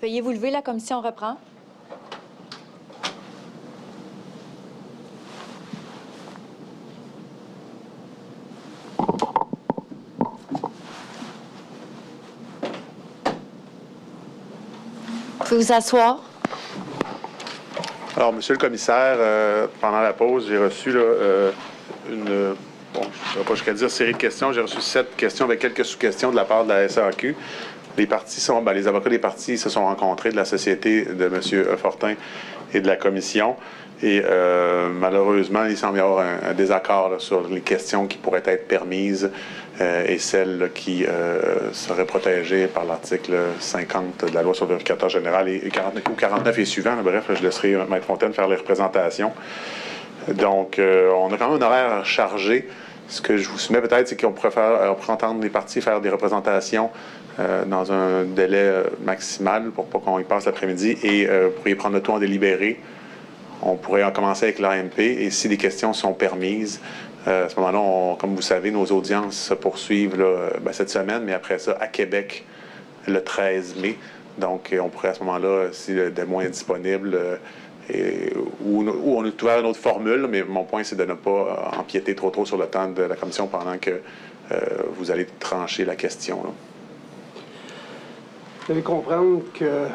Veuillez vous lever, la commission reprend. Vous pouvez vous asseoir. Alors, Monsieur le commissaire, pendant la pause, j'ai reçu là, une, bon, je ne saurais pas jusqu'à dire série de questions. J'ai reçu 7 questions avec quelques sous-questions de la part de la SAQ. Les parties sont, les avocats des parties se sont rencontrés de la société de M. Fortin et de la commission. Et malheureusement, il semble y avoir un désaccord là, sur les questions qui pourraient être permises et celles là, qui seraient protégées par l'article 50 de la loi sur le vérificateur général et 49 et suivant. Là, bref, là, je laisserai Maître Fontaine faire les représentations. Donc, on a quand même un horaire chargé. Ce que je vous soumets peut-être, c'est qu'on pourrait entendre les parties faire des représentations dans un délai maximal pour pas qu'on y passe l'après-midi et vous pourriez prendre le temps en délibéré. On pourrait en commencer avec l'AMP et si les questions sont permises, à ce moment-là, comme vous savez, nos audiences se poursuivent là, cette semaine, mais après ça, à Québec, le 13 mai. Donc, on pourrait à ce moment-là, si le témoin est disponible, ou on a ouvert une autre formule, mais mon point, c'est de ne pas empiéter trop sur le temps de la commission pendant que vous allez trancher la question. Là. Vous devez comprendre que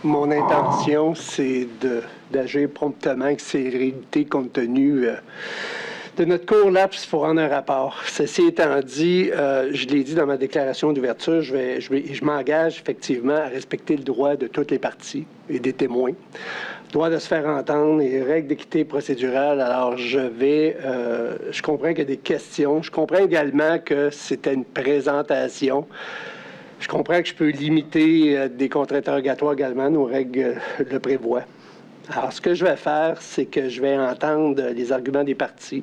mon intention, c'est d'agir promptement avec célérité compte tenu de notre court laps pour rendre un rapport. Ceci étant dit, je l'ai dit dans ma déclaration d'ouverture, je m'engage effectivement à respecter le droit de toutes les parties et des témoins. Le droit de se faire entendre, les règles d'équité procédurale. Alors, je comprends qu'il y a des questions. Je comprends également que c'était une présentation. Je comprends que je peux limiter des contre-interrogatoires également. Nos règles le prévoient. Alors, ce que je vais faire, c'est que je vais entendre les arguments des parties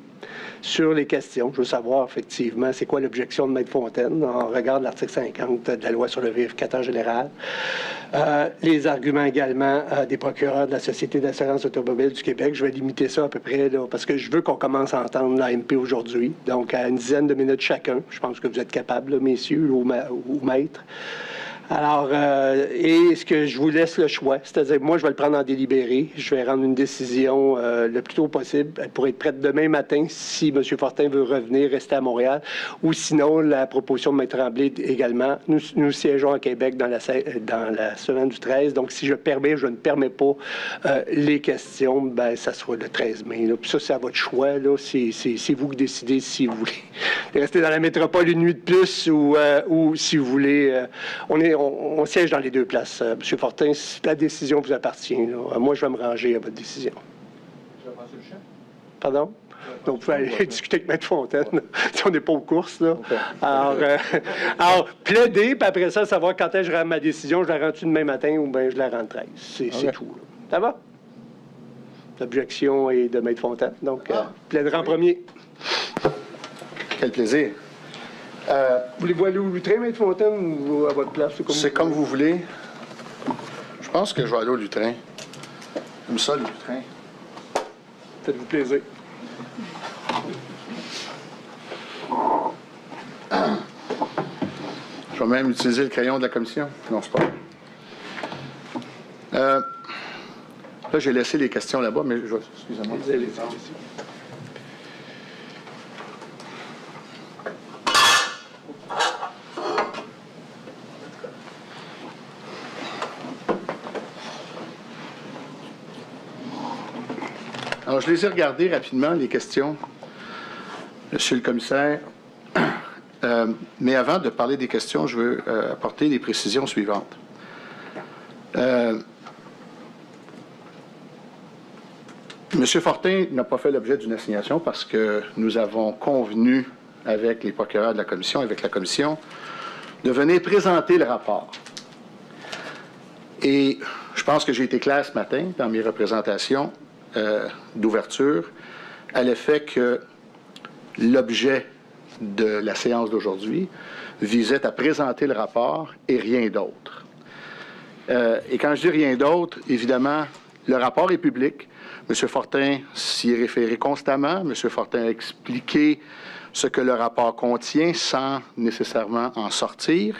sur les questions. Je veux savoir, effectivement, c'est quoi l'objection de Maître Fontaine en regard de l'article 50 de la loi sur le vérificateur général. Les arguments également des procureurs de la Société d'assurance automobile du Québec. Je vais limiter ça à peu près, là, parce que je veux qu'on commence à entendre l'AMP aujourd'hui. Donc, à une dizaine de minutes chacun. Je pense que vous êtes capables, là, messieurs ou maîtres. Alors, et ce que je vous laisse le choix, c'est-à-dire moi, je vais le prendre en délibéré. Je vais rendre une décision le plus tôt possible. Elle pourrait être prête demain matin si M. Fortin veut revenir, rester à Montréal. Ou sinon, la proposition de Maître Tremblay également. Nous siégeons à Québec dans la semaine du 13. Donc, si je ne permets pas les questions, ben ça sera le 13 mai. Là. Puis ça, c'est à votre choix. Là. C'est vous qui décidez si vous voulez rester dans la métropole une nuit de plus ou si vous voulez... On siège dans les deux places. M. Fortin, la décision vous appartient. Là. Moi, je vais me ranger à votre décision. Je vais passer le champ. Pardon? Donc, vous pouvez aller discuter avec Maître Fontaine, si on n'est pas aux courses. Là. Okay. Alors, plaider, puis après ça, savoir quand est-ce que je rends ma décision, je la rends-tu demain matin ou bien je la rends le 13. C'est tout. Là. Ça va? L'objection est de Maître Fontaine. Donc, plaiderai en premier. Quel plaisir. Voulez-vous aller au lutrin, Maître Fontaine, ou à votre place? C'est comme vous voulez. Je pense que je vais aller au lutrin. J'aime ça, le lutrin. Faites-vous plaisir. Je vais même utiliser le crayon de la commission. Non, c'est pas vrai. Là, j'ai laissé les questions là-bas, mais je vais... Excusez-moi. Alors, je les ai regardées rapidement, les questions, Monsieur le commissaire. Mais avant de parler des questions, je veux apporter les précisions suivantes. Monsieur Fortin n'a pas fait l'objet d'une assignation parce que nous avons convenu avec les procureurs de la commission, avec la commission, de venir présenter le rapport. Et je pense que j'ai été clair ce matin dans mes représentations d'ouverture à l'effet que l'objet de la séance d'aujourd'hui visait à présenter le rapport et rien d'autre. Et quand je dis rien d'autre, évidemment, le rapport est public. M. Fortin s'y est référé constamment. M. Fortin a expliqué ce que le rapport contient sans nécessairement en sortir.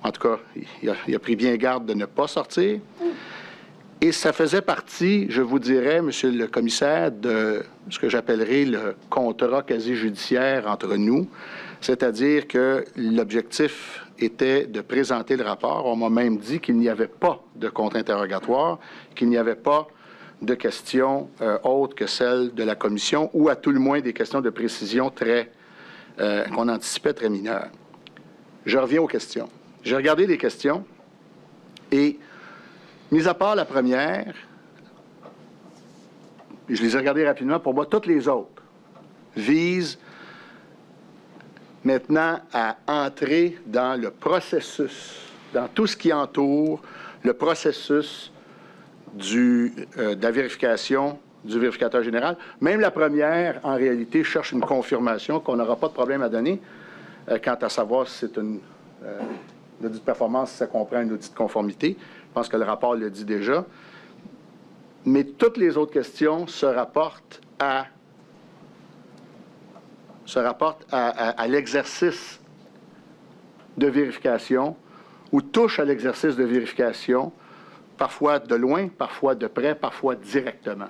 En tout cas, il a pris bien garde de ne pas sortir. Et ça faisait partie, je vous dirais, Monsieur le commissaire, de ce que j'appellerais le contrat quasi-judiciaire entre nous, c'est-à-dire que l'objectif était de présenter le rapport. On m'a même dit qu'il n'y avait pas de contre-interrogatoire, qu'il n'y avait pas de questions autres que celles de la commission, ou à tout le moins des questions de précision qu'on anticipait très mineures. Je reviens aux questions. J'ai regardé les questions et, mis à part la première, je les ai regardées rapidement, pour moi, toutes les autres visent maintenant à entrer dans le processus, dans tout ce qui entoure le processus de la vérification du vérificateur général. Même la première, en réalité, cherche une confirmation qu'on n'aura pas de problème à donner quant à savoir si c'est un audit de performance, si ça comprend un audit de conformité. Je pense que le rapport le dit déjà. Mais toutes les autres questions se rapportent à l'exercice de vérification ou touchent à l'exercice de vérification, parfois de loin, parfois de près, parfois directement.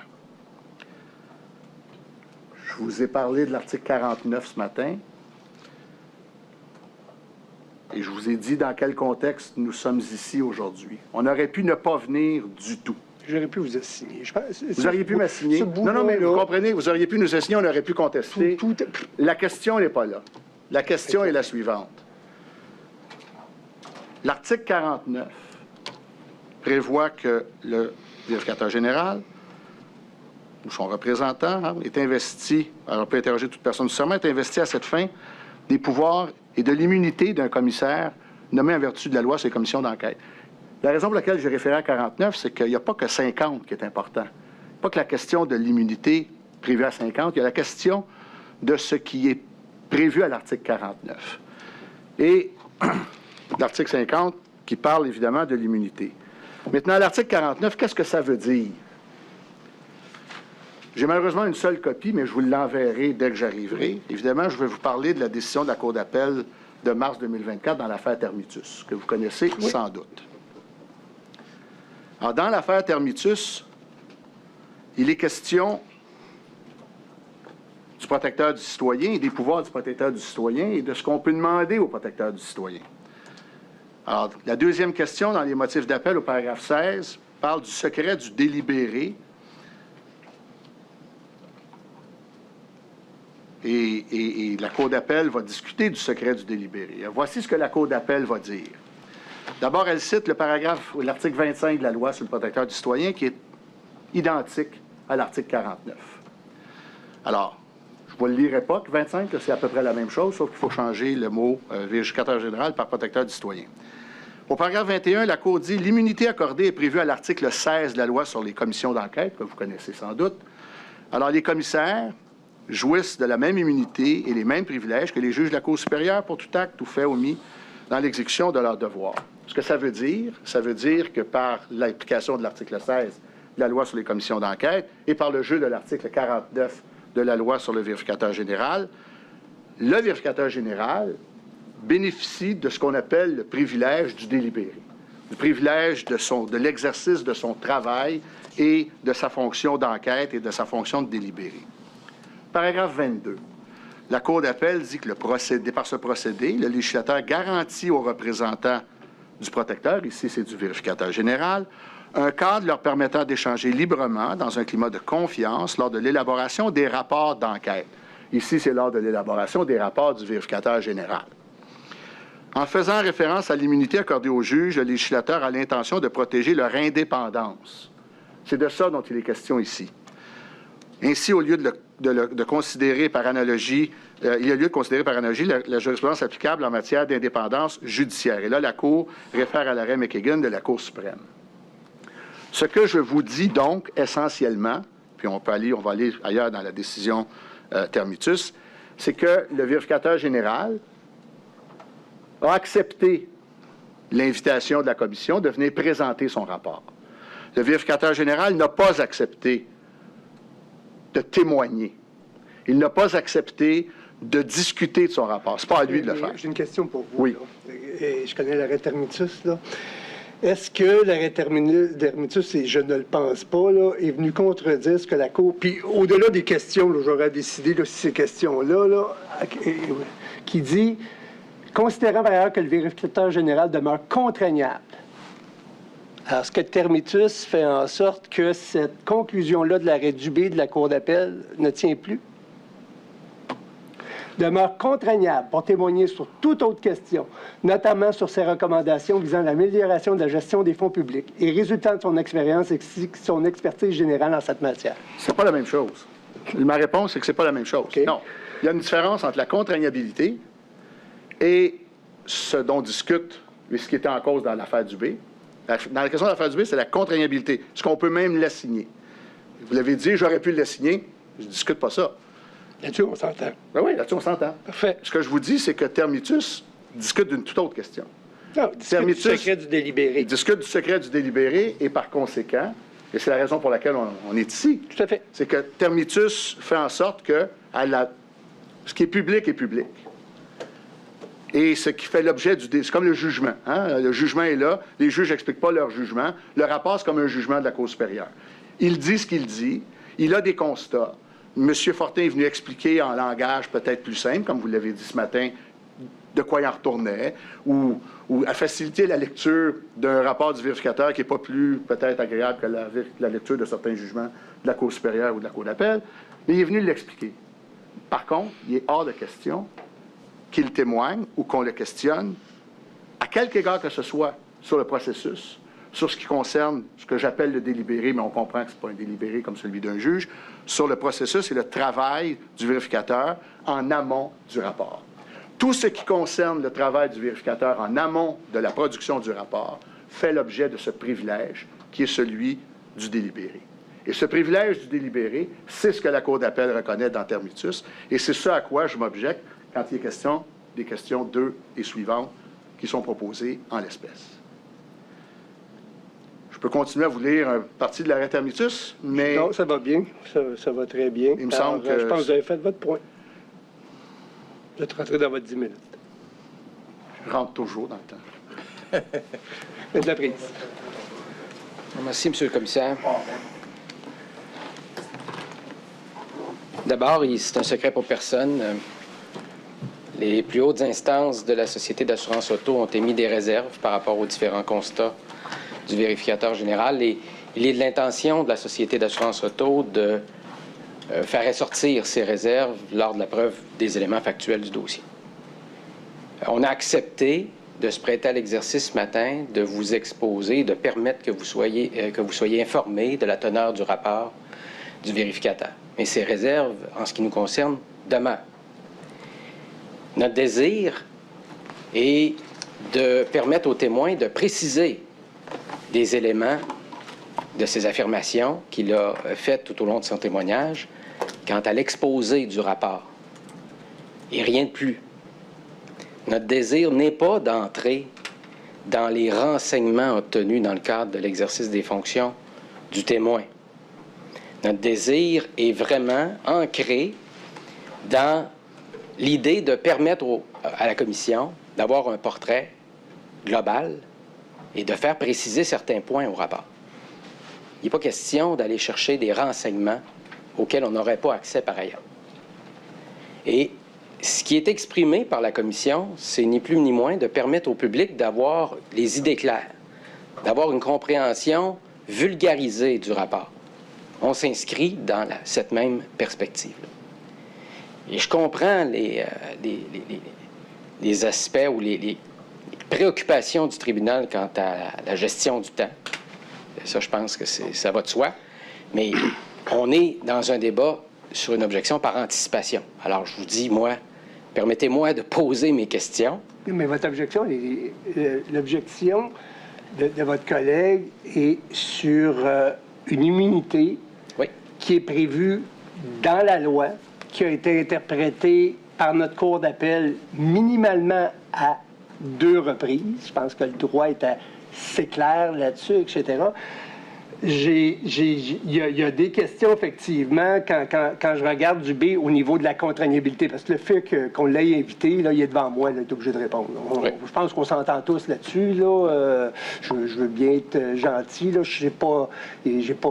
Je vous ai parlé de l'article 49 ce matin et je vous ai dit dans quel contexte nous sommes ici aujourd'hui. On aurait pu ne pas venir du tout. J'aurais pu vous assigner. Vous auriez pu m'assigner. Non, mais vous comprenez, vous auriez pu nous assigner, on aurait pu contester. La question n'est pas là. La question est la suivante. L'article 49 prévoit que le vérificateur général ou son représentant est investi, alors on peut interroger toute personne nécessairement, est investi à cette fin des pouvoirs et de l'immunité d'un commissaire nommé en vertu de la loi sur les commissions d'enquête. La raison pour laquelle j'ai référé à 49, c'est qu'il n'y a pas que 50 qui est important. Pas que la question de l'immunité prévue à 50, il y a la question de ce qui est prévu à l'article 49. Et l'article 50 qui parle évidemment de l'immunité. Maintenant, l'article 49, qu'est-ce que ça veut dire? J'ai malheureusement une seule copie, mais je vous l'enverrai dès que j'arriverai. Évidemment, je vais vous parler de la décision de la Cour d'appel de mars 2024 dans l'affaire Termitus, que vous connaissez sans doute. Alors, dans l'affaire Termitus, il est question du protecteur du citoyen et des pouvoirs du protecteur du citoyen et de ce qu'on peut demander au protecteur du citoyen. Alors, la deuxième question dans les motifs d'appel au paragraphe 16 parle du secret du délibéré et la Cour d'appel va discuter du secret du délibéré. Voici ce que la Cour d'appel va dire. D'abord, elle cite le paragraphe ou l'article 25 de la loi sur le protecteur du citoyen qui est identique à l'article 49. Alors, je ne vous le lirai pas, que 25, c'est à peu près la même chose, sauf qu'il faut changer le mot vérificateur général par protecteur du citoyen. Au paragraphe 21, la Cour dit « L'immunité accordée est prévue à l'article 16 de la loi sur les commissions d'enquête, que vous connaissez sans doute. Alors, les commissaires jouissent de la même immunité et les mêmes privilèges que les juges de la Cour supérieure pour tout acte ou fait omis dans l'exécution de leurs devoirs. » Ce que ça veut dire que par l'application de l'article 16 de la loi sur les commissions d'enquête et par le jeu de l'article 49 de la loi sur le vérificateur général, le vérificateur général bénéficie de ce qu'on appelle le privilège du délibéré, du privilège de l'exercice de son travail et de sa fonction d'enquête et de sa fonction de délibéré. Paragraphe 22. La Cour d'appel dit que par ce procédé, le législateur garantit aux représentants du protecteur, ici c'est du vérificateur général, un cadre leur permettant d'échanger librement dans un climat de confiance lors de l'élaboration des rapports d'enquête. Ici, c'est lors de l'élaboration des rapports du vérificateur général. En faisant référence à l'immunité accordée aux juges, le législateur a l'intention de protéger leur indépendance. C'est de ça dont il est question ici. Ainsi, au lieu de considérer par analogie, il y a lieu de considérer par analogie la jurisprudence applicable en matière d'indépendance judiciaire. Et là, la Cour réfère à l'arrêt McKagan de la Cour suprême. Ce que je vous dis donc, essentiellement, puis on va aller ailleurs dans la décision Termitus, c'est que le vérificateur général a accepté l'invitation de la Commission de venir présenter son rapport. Le vérificateur général n'a pas accepté de témoigner. Il n'a pas accepté de discuter de son rapport. C'est pas à lui de le faire. J'ai une question pour vous. Oui. Là. Et je connais l'arrêt termitus, là. Est-ce que l'arrêt termitus, et je ne le pense pas, là, est venu contredire ce que la Cour... Puis au-delà des questions, là, j'aurais décidé là, si ces questions-là, là, qui dit, considérant par ailleurs que le vérificateur général demeure contraignable. Alors, est-ce que termitus fait en sorte que cette conclusion-là de l'arrêt Dubé de la Cour d'appel ne tient plus? Demeure contraignable pour témoigner sur toute autre question, notamment sur ses recommandations visant l'amélioration de la gestion des fonds publics et résultant de son expérience et son expertise générale en cette matière. C'est pas la même chose. Ma réponse, c'est que c'est pas la même chose. Okay. Non. Il y a une différence entre la contraignabilité et ce dont discute et ce qui était en cause dans l'affaire Dubé. Dans la question de l'affaire Dubé, c'est la contraignabilité. Est-ce qu'on peut même l'assigner? Vous l'avez dit, j'aurais pu l'assigner. Je ne discute pas ça. Là-dessus, on s'entend. Ben oui, là-dessus, on s'entend. Parfait. Ce que je vous dis, c'est que Termitus discute d'une toute autre question. Non, discute du secret du délibéré. Il discute du secret du délibéré et par conséquent, et c'est la raison pour laquelle on est ici, Tout à fait. c'est que Termitus fait en sorte que ce qui est public est public. Et ce qui fait l'objet c'est comme le jugement. Hein? Le jugement est là, les juges n'expliquent pas leur jugement. Le rapport, c'est comme un jugement de la Cour supérieure. Il dit ce qu'il dit, il a des constats. M. Fortin est venu expliquer en langage peut-être plus simple, comme vous l'avez dit ce matin, de quoi il en retournait, ou à faciliter la lecture d'un rapport du vérificateur qui n'est pas plus peut-être agréable que la lecture de certains jugements de la Cour supérieure ou de la Cour d'appel, mais il est venu l'expliquer. Par contre, il est hors de question qu'il témoigne ou qu'on le questionne, à quelque égard que ce soit, sur le processus, sur ce qui concerne ce que j'appelle le délibéré, mais on comprend que ce n'est pas un délibéré comme celui d'un juge, sur le processus et le travail du vérificateur en amont du rapport. Tout ce qui concerne le travail du vérificateur en amont de la production du rapport fait l'objet de ce privilège qui est celui du délibéré. Et ce privilège du délibéré, c'est ce que la Cour d'appel reconnaît dans Termitus, et c'est ce à quoi je m'objecte quand il est question des questions 2 et suivantes qui sont proposées en l'espèce. Je peux continuer à vous lire une partie de l'arrêt Termitus, mais... Non, ça va bien. Ça va très bien. Il me semble que... Je pense que vous avez fait votre point. Vous êtes rentré dans votre 10 minutes. Je rentre toujours dans le temps. Faites la prise. Merci, M. le commissaire. D'abord, c'est un secret pour personne. Les plus hautes instances de la Société d'assurance auto ont émis des réserves par rapport aux différents constats du vérificateur général. Et il est de l'intention de la Société d'assurance auto de faire ressortir ces réserves lors de la preuve des éléments factuels du dossier. On a accepté de se prêter à l'exercice ce matin, de vous exposer, de permettre que vous soyez informés de la teneur du rapport du vérificateur. Mais ces réserves, en ce qui nous concerne, demeurent. Notre désir est de permettre aux témoins de préciser des éléments de ces affirmations qu'il a faites tout au long de son témoignage quant à l'exposé du rapport. Et rien de plus. Notre désir n'est pas d'entrer dans les renseignements obtenus dans le cadre de l'exercice des fonctions du témoin. Notre désir est vraiment ancré dans l'idée de permettre à la Commission d'avoir un portrait global et de faire préciser certains points au rapport. Il n'est pas question d'aller chercher des renseignements auxquels on n'aurait pas accès par ailleurs. Et ce qui est exprimé par la Commission, c'est ni plus ni moins de permettre au public d'avoir les idées claires, d'avoir une compréhension vulgarisée du rapport. On s'inscrit dans cette même perspective. Et je comprends les aspects ou les préoccupations du tribunal quant à la gestion du temps. Ça, je pense que ça va de soi. Mais on est dans un débat sur une objection par anticipation. Alors, je vous dis, permettez-moi de poser mes questions. Mais votre objection, l'objection de votre collègue est sur une immunité qui est prévue dans la loi, qui a été interprétée par notre cour d'appel minimalement à 2 reprises. Je pense que le droit est assez clair là-dessus, etc. Il y a des questions, effectivement, quand je regarde Dubé au niveau de la contraignabilité, parce que le fait qu'on l'ait invité, là, il est devant moi, là, il est obligé de répondre. Oui. Je pense qu'on s'entend tous là-dessus. Là, je veux bien être gentil. Là, j'ai pas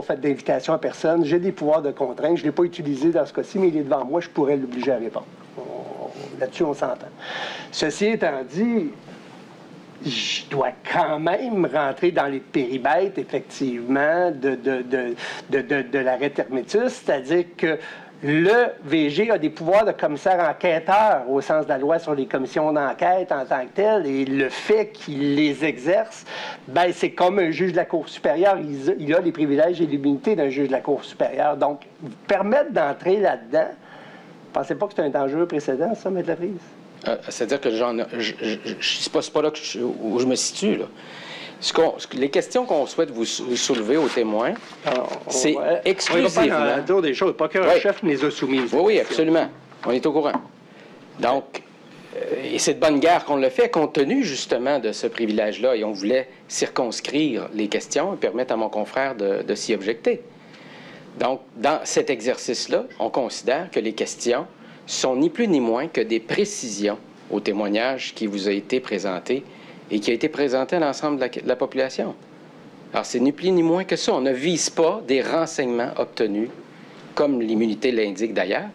fait d'invitation à personne. J'ai des pouvoirs de contrainte. Je ne l'ai pas utilisé dans ce cas-ci, mais il est devant moi, je pourrais l'obliger à répondre. Là-dessus, on s'entend. Ceci étant dit, je dois quand même rentrer dans les périmètres, effectivement, de l'arrêt Termitus, c'est-à-dire que le VG a des pouvoirs de commissaire enquêteur au sens de la loi sur les commissions d'enquête en tant que telles, et le fait qu'il les exerce, ben c'est comme un juge de la Cour supérieure. Il a les privilèges et l'immunité d'un juge de la Cour supérieure. Donc, permettre d'entrer là-dedans, pensez pas que c'est un dangereux précédent, ça, Maître Laprise? C'est-à-dire que c'est pas là où je me situe, là. Les questions qu'on souhaite vous soulever aux témoins, c'est exclusivement... On va pas des choses, pas qu'un chef nous les a soumises. Oui, absolument. On est au courant. Donc, et c'est de bonne guerre qu'on le fait, compte tenu justement de ce privilège-là, et on voulait circonscrire les questions et permettre à mon confrère de s'y objecter. Donc, dans cet exercice-là, on considère que les questions sont ni plus ni moins que des précisions au témoignage qui vous a été présenté et qui a été présenté à l'ensemble de la population. Alors, c'est ni plus ni moins que ça. On ne vise pas des renseignements obtenus, comme l'immunité l'indique d'ailleurs.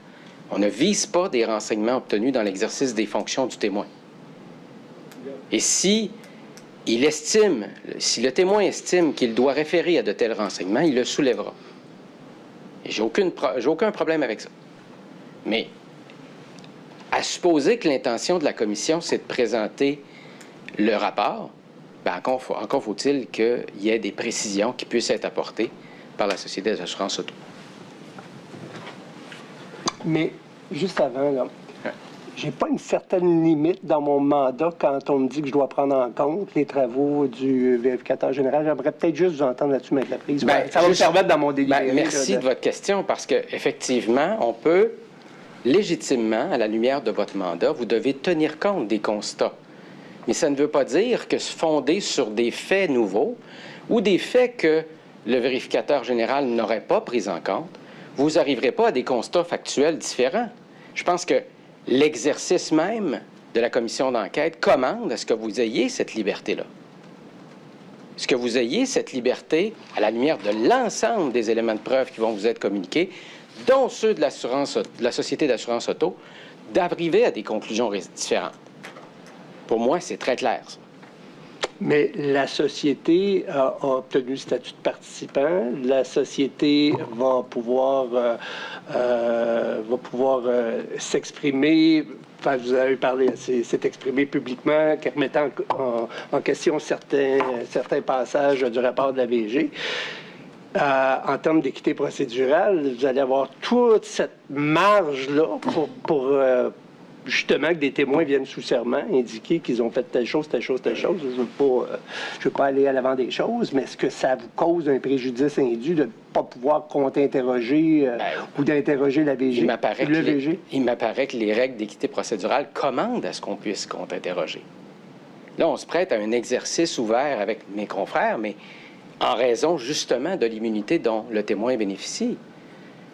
On ne vise pas des renseignements obtenus dans l'exercice des fonctions du témoin. Et si le témoin estime qu'il doit référer à de tels renseignements, il le soulèvera. Et j'ai aucun problème avec ça. Mais à supposer que l'intention de la commission, c'est de présenter le rapport, bien encore faut-il qu'il y ait des précisions qui puissent être apportées par la Société d'assurance auto. Mais, juste avant, là, j'ai pas une certaine limite dans mon mandat quand on me dit que je dois prendre en compte les travaux du vérificateur général. J'aimerais peut-être juste vous entendre là-dessus, Maître Laprise. Ça va me permettre dans mon délibéré. Merci de votre question, parce qu'effectivement, on peut légitimement, à la lumière de votre mandat, vous devez tenir compte des constats. Mais ça ne veut pas dire que se fonder sur des faits nouveaux ou des faits que le vérificateur général n'aurait pas pris en compte, vous n'arriverez pas à des constats factuels différents. Je pense que l'exercice même de la commission d'enquête commande à ce que vous ayez cette liberté-là. Ce que vous ayez cette liberté, à la lumière de l'ensemble des éléments de preuve qui vont vous être communiqués, dont ceux de la Société d'assurance auto, d'arriver à des conclusions différentes. Pour moi, c'est très clair, ça. Mais la société a obtenu le statut de participant. La société va pouvoir s'exprimer. Enfin, vous avez parlé, s'est exprimé publiquement, remettant en question certains passages du rapport de la VG. En termes d'équité procédurale, vous allez avoir toute cette marge-là pour justement que des témoins viennent sous serment indiquer qu'ils ont fait telle chose, telle chose, telle chose. Je veux pas aller à l'avant des choses, mais est-ce que ça vous cause un préjudice indu de ne pas pouvoir contre-interroger ou d'interroger la VG? Il m'apparaît que les règles d'équité procédurale commandent à ce qu'on puisse contre-interroger. Là, on se prête à un exercice ouvert avec mes confrères, mais en raison justement de l'immunité dont le témoin bénéficie.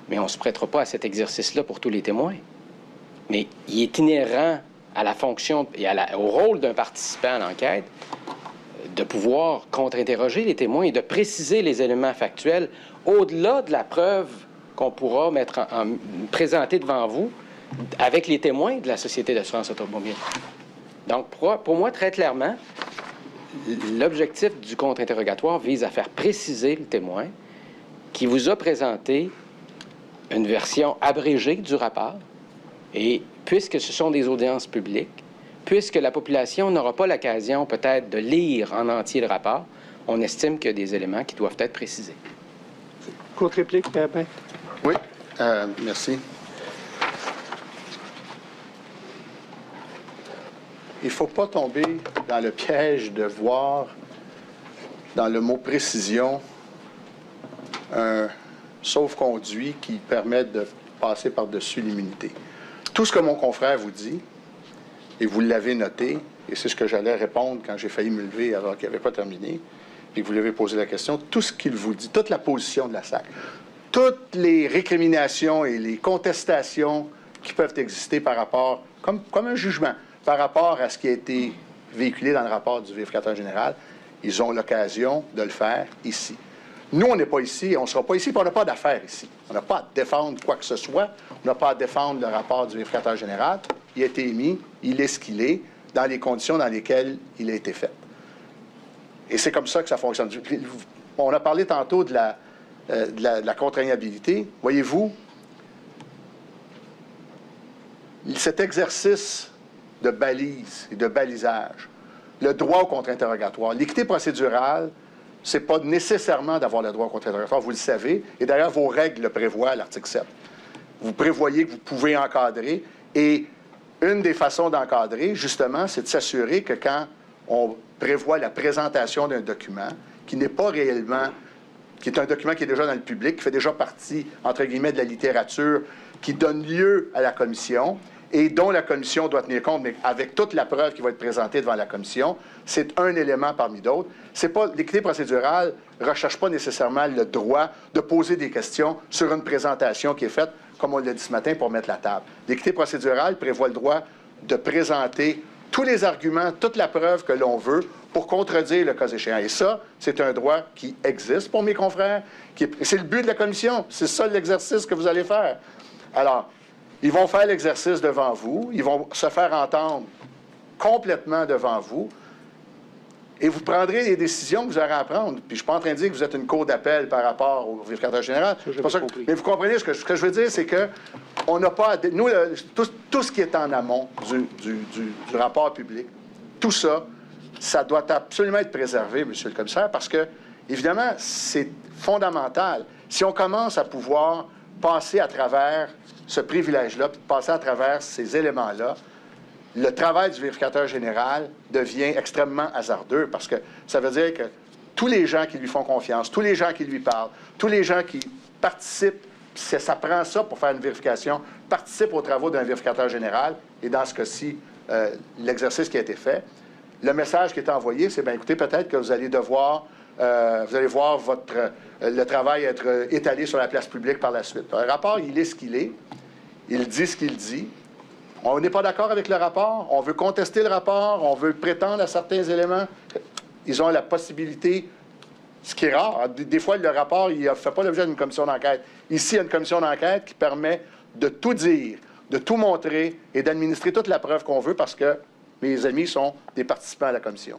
Mais on ne se prêtera pas à cet exercice-là pour tous les témoins. Mais il est inhérent à la fonction et au rôle d'un participant à l'enquête de pouvoir contre-interroger les témoins et de préciser les éléments factuels au-delà de la preuve qu'on pourra présenter devant vous avec les témoins de la Société d'assurance automobile. Donc, pour moi, très clairement, l'objectif du contre-interrogatoire vise à faire préciser le témoin qui vous a présenté une version abrégée du rapport. Et puisque ce sont des audiences publiques, puisque la population n'aura pas l'occasion peut-être de lire en entier le rapport, on estime qu'il y a des éléments qui doivent être précisés. Courte réplique, Pépin. Oui, merci. Il ne faut pas tomber dans le piège de voir dans le mot précision un sauf-conduit qui permet de passer par-dessus l'immunité. Tout ce que mon confrère vous dit, et vous l'avez noté, et c'est ce que j'allais répondre quand j'ai failli me lever alors qu'il n'avait pas terminé, puis que vous lui avez posé la question, tout ce qu'il vous dit, toute la position de la SAC, toutes les récriminations et les contestations qui peuvent exister par rapport, comme un jugement, par rapport à ce qui a été véhiculé dans le rapport du vérificateur général, ils ont l'occasion de le faire ici. Nous, on n'est pas ici, on ne sera pas ici, puis on n'a pas d'affaires ici. On n'a pas à défendre quoi que ce soit, on n'a pas à défendre le rapport du vérificateur général. Il a été émis, il est ce qu'il est, dans les conditions dans lesquelles il a été fait. Et c'est comme ça que ça fonctionne. On a parlé tantôt de la contraignabilité. Voyez-vous, cet exercice de balise et de balisage, le droit au contre-interrogatoire, l'équité procédurale, ce n'est pas nécessairement d'avoir le droit au contre-interrogatoire, vous le savez, et d'ailleurs, vos règles le prévoient à l'article 7. Vous prévoyez que vous pouvez encadrer, et une des façons d'encadrer, justement, c'est de s'assurer que quand on prévoit la présentation d'un document qui n'est pas réellement, qui est un document qui est déjà dans le public, qui fait déjà partie, entre guillemets, de la littérature, qui donne lieu à la commission et dont la commission doit tenir compte, mais avec toute la preuve qui va être présentée devant la commission, c'est un élément parmi d'autres. C'est pas, l'équité procédurale ne recherche pas nécessairement le droit de poser des questions sur une présentation qui est faite, comme on l'a dit ce matin, pour mettre la table. L'équité procédurale prévoit le droit de présenter tous les arguments, toute la preuve que l'on veut pour contredire le cas échéant. Et ça, c'est un droit qui existe pour mes confrères. C'est le but de la commission. C'est ça l'exercice que vous allez faire. Alors, ils vont faire l'exercice devant vous. Ils vont se faire entendre complètement devant vous. Et vous prendrez les décisions que vous aurez à prendre. Puis je ne suis pas en train de dire que vous êtes une cour d'appel par rapport au vérificateur général. Mais vous comprenez, ce que je veux dire, c'est que on n'a pas... Nous, tout ce qui est en amont du rapport public, tout ça, ça doit absolument être préservé, Monsieur le commissaire, parce que, évidemment, c'est fondamental. Si on commence à pouvoir passer à travers ce privilège-là, puis passer à travers ces éléments-là, le travail du vérificateur général devient extrêmement hasardeux parce que ça veut dire que tous les gens qui lui font confiance, tous les gens qui lui parlent, tous les gens qui participent, ça prend ça pour faire une vérification, participent aux travaux d'un vérificateur général, et dans ce cas-ci, l'exercice qui a été fait, le message qui est envoyé, c'est, bien écoutez, peut-être que vous allez devoir, vous allez voir le travail être étalé sur la place publique par la suite. Un rapport, il est ce qu'il est, il dit ce qu'il dit. On n'est pas d'accord avec le rapport, on veut contester le rapport, on veut prétendre à certains éléments. Ils ont la possibilité, ce qui est rare. Des fois, le rapport, il ne fait pas l'objet d'une commission d'enquête. Ici, il y a une commission d'enquête qui permet de tout dire, de tout montrer et d'administrer toute la preuve qu'on veut parce que mes amis sont des participants à la commission.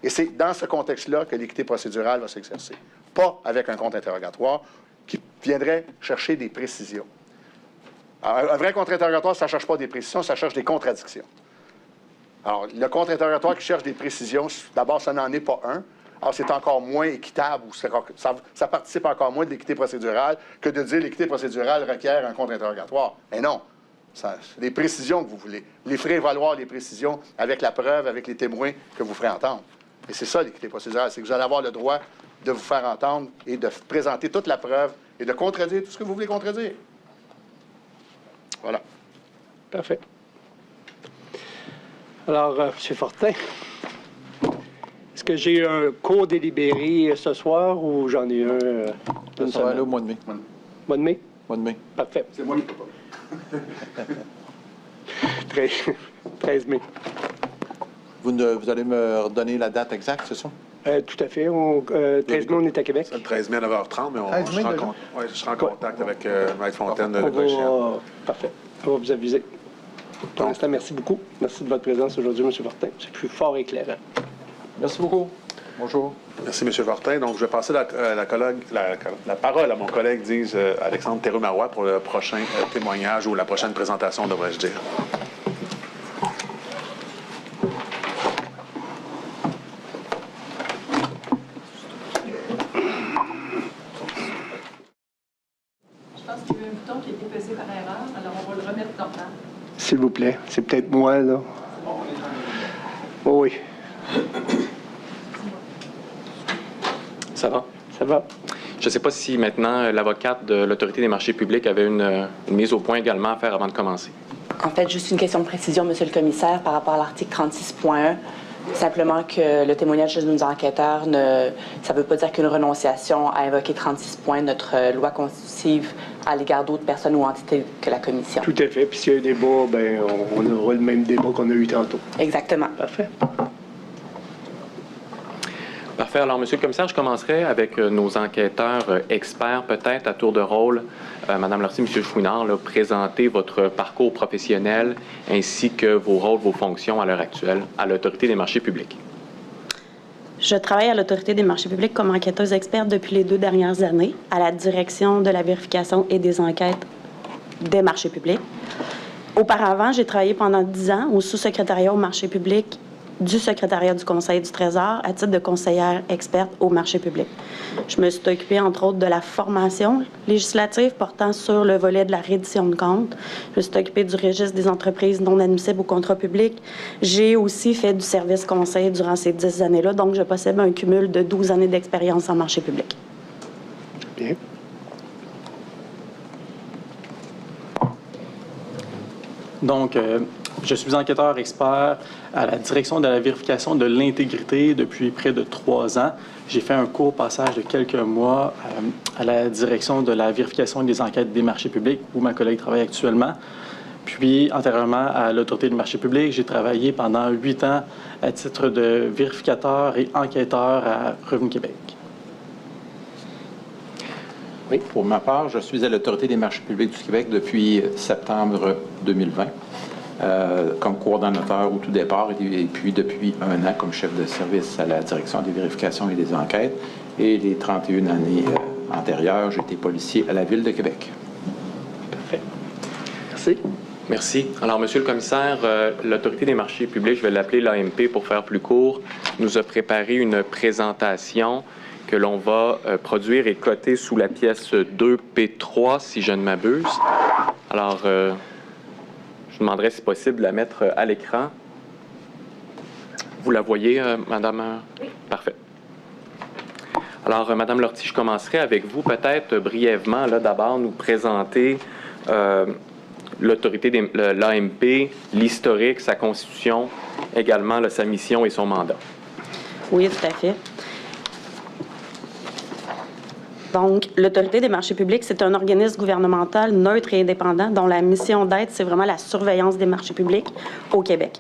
Et c'est dans ce contexte-là que l'équité procédurale va s'exercer. Pas avec un contre-interrogatoire qui viendrait chercher des précisions. Alors, un vrai contre-interrogatoire, ça ne cherche pas des précisions, ça cherche des contradictions. Alors, le contre-interrogatoire qui cherche des précisions, d'abord, ça n'en est pas un. Alors, c'est encore moins équitable, ou ça participe encore moins de l'équité procédurale que de dire l'équité procédurale requiert un contre-interrogatoire. Mais non, c'est des précisions que vous voulez. Vous les ferez valoir, les précisions, avec la preuve, avec les témoins que vous ferez entendre. Et c'est ça, l'équité procédurale, c'est que vous allez avoir le droit de vous faire entendre et de présenter toute la preuve et de contredire tout ce que vous voulez contredire. Voilà. Parfait. Alors, M. Fortin, est-ce que j'ai un cours délibéré ce soir ou j'en ai un d'une Ça va aller semaine? au mois de mai. Mois de mai? Mois de mai. Parfait. C'est moi qui peux pas. 13 mai. Vous allez me redonner la date exacte, c'est ça? Tout à fait. 13 mai, on est à Québec. C'est le 13 mai à 9h30, mais je serai en contact avec Maître Fontaine de On Gauchien. va... Parfait. On va vous aviser. Pour l'instant, merci beaucoup. Merci de votre présence aujourd'hui, M. Fortin. C'est plus fort éclairant. Merci beaucoup. Bonjour. Merci, M. Fortin. Donc, je vais passer la parole à mon collègue, disent Alexandre Théroux-Marois, pour le prochain témoignage ou la prochaine présentation, devrais-je dire. Je pense qu'il y a eu un bouton qui a été pesé par erreur, alors on va le remettre normal. S'il vous plaît. C'est peut-être moi, là. Oh, oui. Ça va? Ça va. Je ne sais pas si maintenant l'avocate de l'Autorité des marchés publics avait une mise au point également à faire avant de commencer. En fait, juste une question de précision, Monsieur le commissaire, par rapport à l'article 36.1. Simplement que le témoignage de nos enquêteurs, ça ne veut pas dire qu'une renonciation à invoquer 36 points de notre loi constitutive à l'égard d'autres personnes ou entités que la Commission. Tout à fait. Puis s'il y a un débat, ben, on aura le même débat qu'on a eu tantôt. Exactement. Parfait. Parfait. Alors, Monsieur le Commissaire, je commencerai avec nos enquêteurs experts, peut-être à tour de rôle. Madame Lortie, Monsieur Chouinard, là, présenter votre parcours professionnel ainsi que vos rôles, vos fonctions à l'heure actuelle à l'Autorité des marchés publics. Je travaille à l'Autorité des marchés publics comme enquêteuse experte depuis les 2 dernières années à la direction de la vérification et des enquêtes des marchés publics. Auparavant, j'ai travaillé pendant 10 ans au sous-secrétariat aux marchés publics du secrétariat du Conseil du Trésor à titre de conseillère experte aux marchés publics. Je me suis occupée, entre autres, de la formation législative portant sur le volet de la reddition de comptes. Je me suis occupée du registre des entreprises non admissibles au contrat public. J'ai aussi fait du service conseil durant ces 10 années-là, donc je possède un cumul de 12 années d'expérience en marché public. Bien. Donc, je suis enquêteur expert à la direction de la vérification de l'intégrité depuis près de 3 ans. J'ai fait un court passage de quelques mois à la direction de la vérification et des enquêtes des marchés publics, où ma collègue travaille actuellement. Puis, antérieurement à l'Autorité des marchés publics, j'ai travaillé pendant 8 ans à titre de vérificateur et enquêteur à Revenu Québec. Oui, pour ma part, je suis à l'Autorité des marchés publics du Québec depuis septembre 2020. Comme coordonnateur au tout départ et puis depuis 1 an comme chef de service à la direction des vérifications et des enquêtes. Et les 31 années antérieures, j'étais policier à la Ville de Québec. Parfait. Merci. Merci. Alors, Monsieur le Commissaire, l'Autorité des marchés publics, je vais l'appeler l'AMP pour faire plus court, nous a préparé une présentation que l'on va produire et coter sous la pièce 2P3, si je ne m'abuse. Alors, je demanderais si possible de la mettre à l'écran. Vous la voyez, Madame? Oui. Parfait. Alors, Madame Lortie, je commencerai avec vous, peut-être brièvement, là, d'abord, nous présenter l'autorité de l'AMP, l'historique, sa constitution, également là, sa mission et son mandat. Oui, tout à fait. Donc, l'Autorité des marchés publics, c'est un organisme gouvernemental neutre et indépendant dont la mission d'être, c'est vraiment la surveillance des marchés publics au Québec.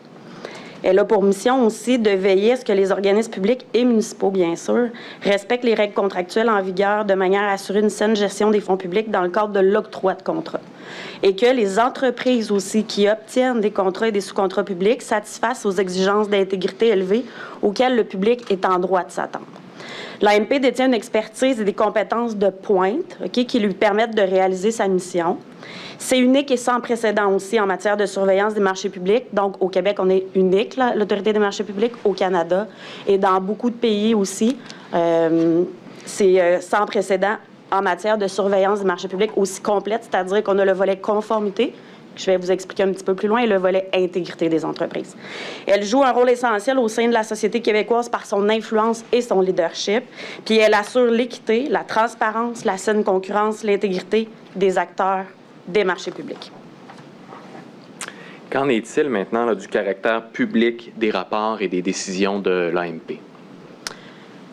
Elle a pour mission aussi de veiller à ce que les organismes publics et municipaux, bien sûr, respectent les règles contractuelles en vigueur de manière à assurer une saine gestion des fonds publics dans le cadre de l'octroi de contrats. Et que les entreprises aussi qui obtiennent des contrats et des sous-contrats publics satisfassent aux exigences d'intégrité élevées auxquelles le public est en droit de s'attendre. L'AMP détient une expertise et des compétences de pointe qui lui permettent de réaliser sa mission. C'est unique et sans précédent aussi en matière de surveillance des marchés publics. Donc, au Québec, on est unique, l'Autorité des marchés publics, au Canada et dans beaucoup de pays aussi. C'est sans précédent en matière de surveillance des marchés publics aussi complète, c'est-à-dire qu'on a le volet conformité, je vais vous expliquer un petit peu plus loin, et le volet intégrité des entreprises. Elle joue un rôle essentiel au sein de la société québécoise par son influence et son leadership, puis elle assure l'équité, la transparence, la saine concurrence, l'intégrité des acteurs des marchés publics. Qu'en est-il maintenant là, du caractère public des rapports et des décisions de l'AMP?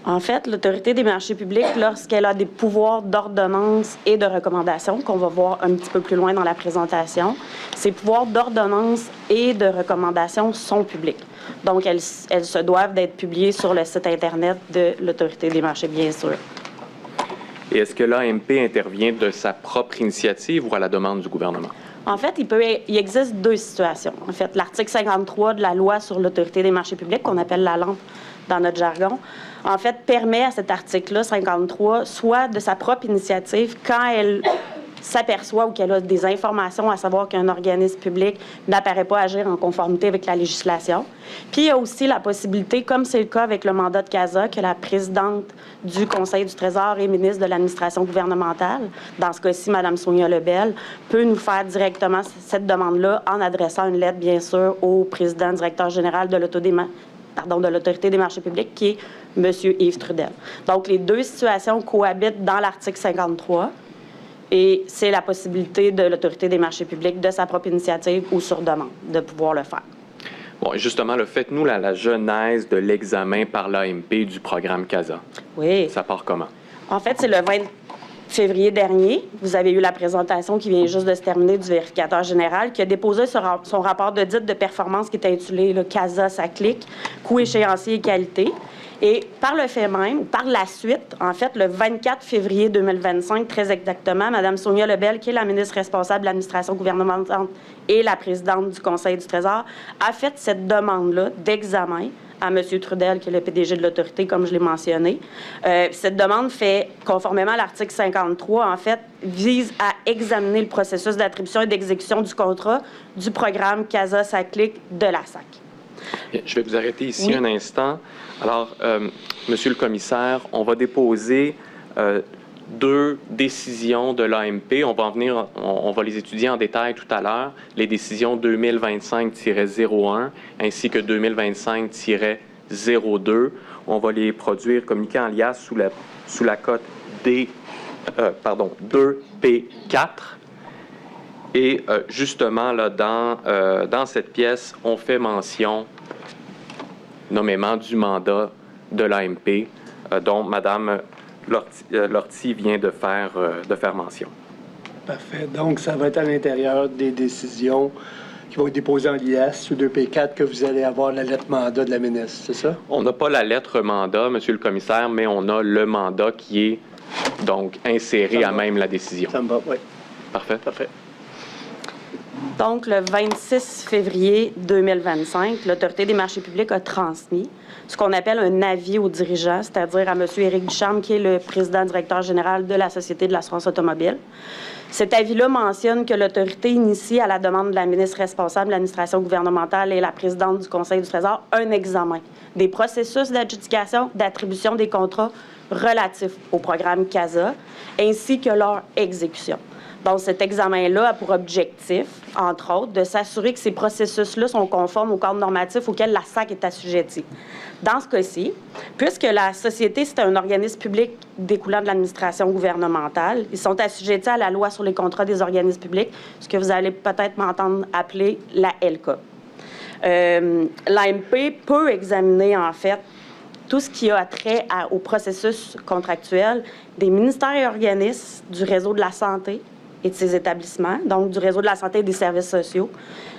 En fait, l'Autorité des marchés publics, lorsqu'elle a des pouvoirs d'ordonnance et de recommandation, qu'on va voir un petit peu plus loin dans la présentation, ces pouvoirs d'ordonnance et de recommandation sont publics. Donc, elles se doivent d'être publiées sur le site Internet de l'Autorité des marchés, bien sûr. Et est-ce que l'AMP intervient de sa propre initiative ou à la demande du gouvernement? En fait, il existe 2 situations. En fait, l'article 53 de la loi sur l'Autorité des marchés publics, qu'on appelle la LAMP dans notre jargon, en fait, permet à cet article-là, 53, soit de sa propre initiative, quand elle s'aperçoit ou qu'elle a des informations à savoir qu'un organisme public n'apparaît pas agir en conformité avec la législation. Puis, il y a aussi la possibilité, comme c'est le cas avec le mandat de CASA, que la présidente du Conseil du Trésor et ministre de l'administration gouvernementale, dans ce cas-ci, Mme Sonia Lebel, peut nous faire directement cette demande-là en adressant une lettre, bien sûr, au président directeur général de l'Autorité des marchés publics, qui est M. Yves Trudel. Donc, les 2 situations cohabitent dans l'article 53 et c'est la possibilité de l'Autorité des marchés publics, de sa propre initiative ou sur demande, de pouvoir le faire. Bon, et justement, faites-nous la genèse de l'examen par l'AMP du programme CASA. Oui. Ça part comment? En fait, c'est le 20 février dernier. Vous avez eu la présentation qui vient juste de se terminer du vérificateur général qui a déposé son rapport d'audit de performance qui est intitulé « CASA, ça clique, coût échéancier et qualité ». Et par le fait même, par la suite, en fait, le 24 février 2025, très exactement, Mme Sonia Lebel, qui est la ministre responsable de l'administration gouvernementale et la présidente du Conseil du Trésor, a fait cette demande-là d'examen à M. Trudel, qui est le PDG de l'Autorité, comme je l'ai mentionné. Cette demande fait, conformément à l'article 53, en fait, vise à examiner le processus d'attribution et d'exécution du contrat du programme CASA-SACLIC de la SAC. Je vais vous arrêter ici un instant. Alors, Monsieur le commissaire, on va déposer 2 décisions de l'AMP. On va les étudier en détail tout à l'heure. Les décisions 2025-01 ainsi que 2025-02. On va les produire, communiquer en liasse sous la cote 2P4. Et justement, là, dans cette pièce, on fait mention nommément du mandat de l'AMP dont Mme Lortie vient de faire mention. Parfait. Donc, ça va être à l'intérieur des décisions qui vont être déposées en liasse sous 2P4 que vous allez avoir la lettre mandat de la ministre, c'est ça? On n'a pas la lettre mandat, Monsieur le commissaire, mais on a le mandat qui est donc inséré à même la décision. Ça me va, oui. Parfait. Parfait. Donc, le 26 février 2025, l'Autorité des marchés publics a transmis ce qu'on appelle un avis aux dirigeants, c'est-à-dire à M. Éric Ducharme, qui est le président-directeur général de la Société de l'assurance automobile. Cet avis-là mentionne que l'Autorité initie, à la demande de la ministre responsable de l'administration gouvernementale et la présidente du Conseil du Trésor, un examen des processus d'adjudication, d'attribution des contrats relatifs au programme CASA, ainsi que leur exécution. Donc, cet examen-là a pour objectif, entre autres, de s'assurer que ces processus-là sont conformes au cadre normatif auquel la SAC est assujettie. Dans ce cas-ci, puisque la société, c'est un organisme public découlant de l'administration gouvernementale, ils sont assujettis à la loi sur les contrats des organismes publics, ce que vous allez peut-être m'entendre appeler la LCA. L'AMP peut examiner, en fait, tout ce qui a trait au processus contractuel des ministères et organismes du réseau de la santé et de ses établissements, donc du réseau de la santé et des services sociaux,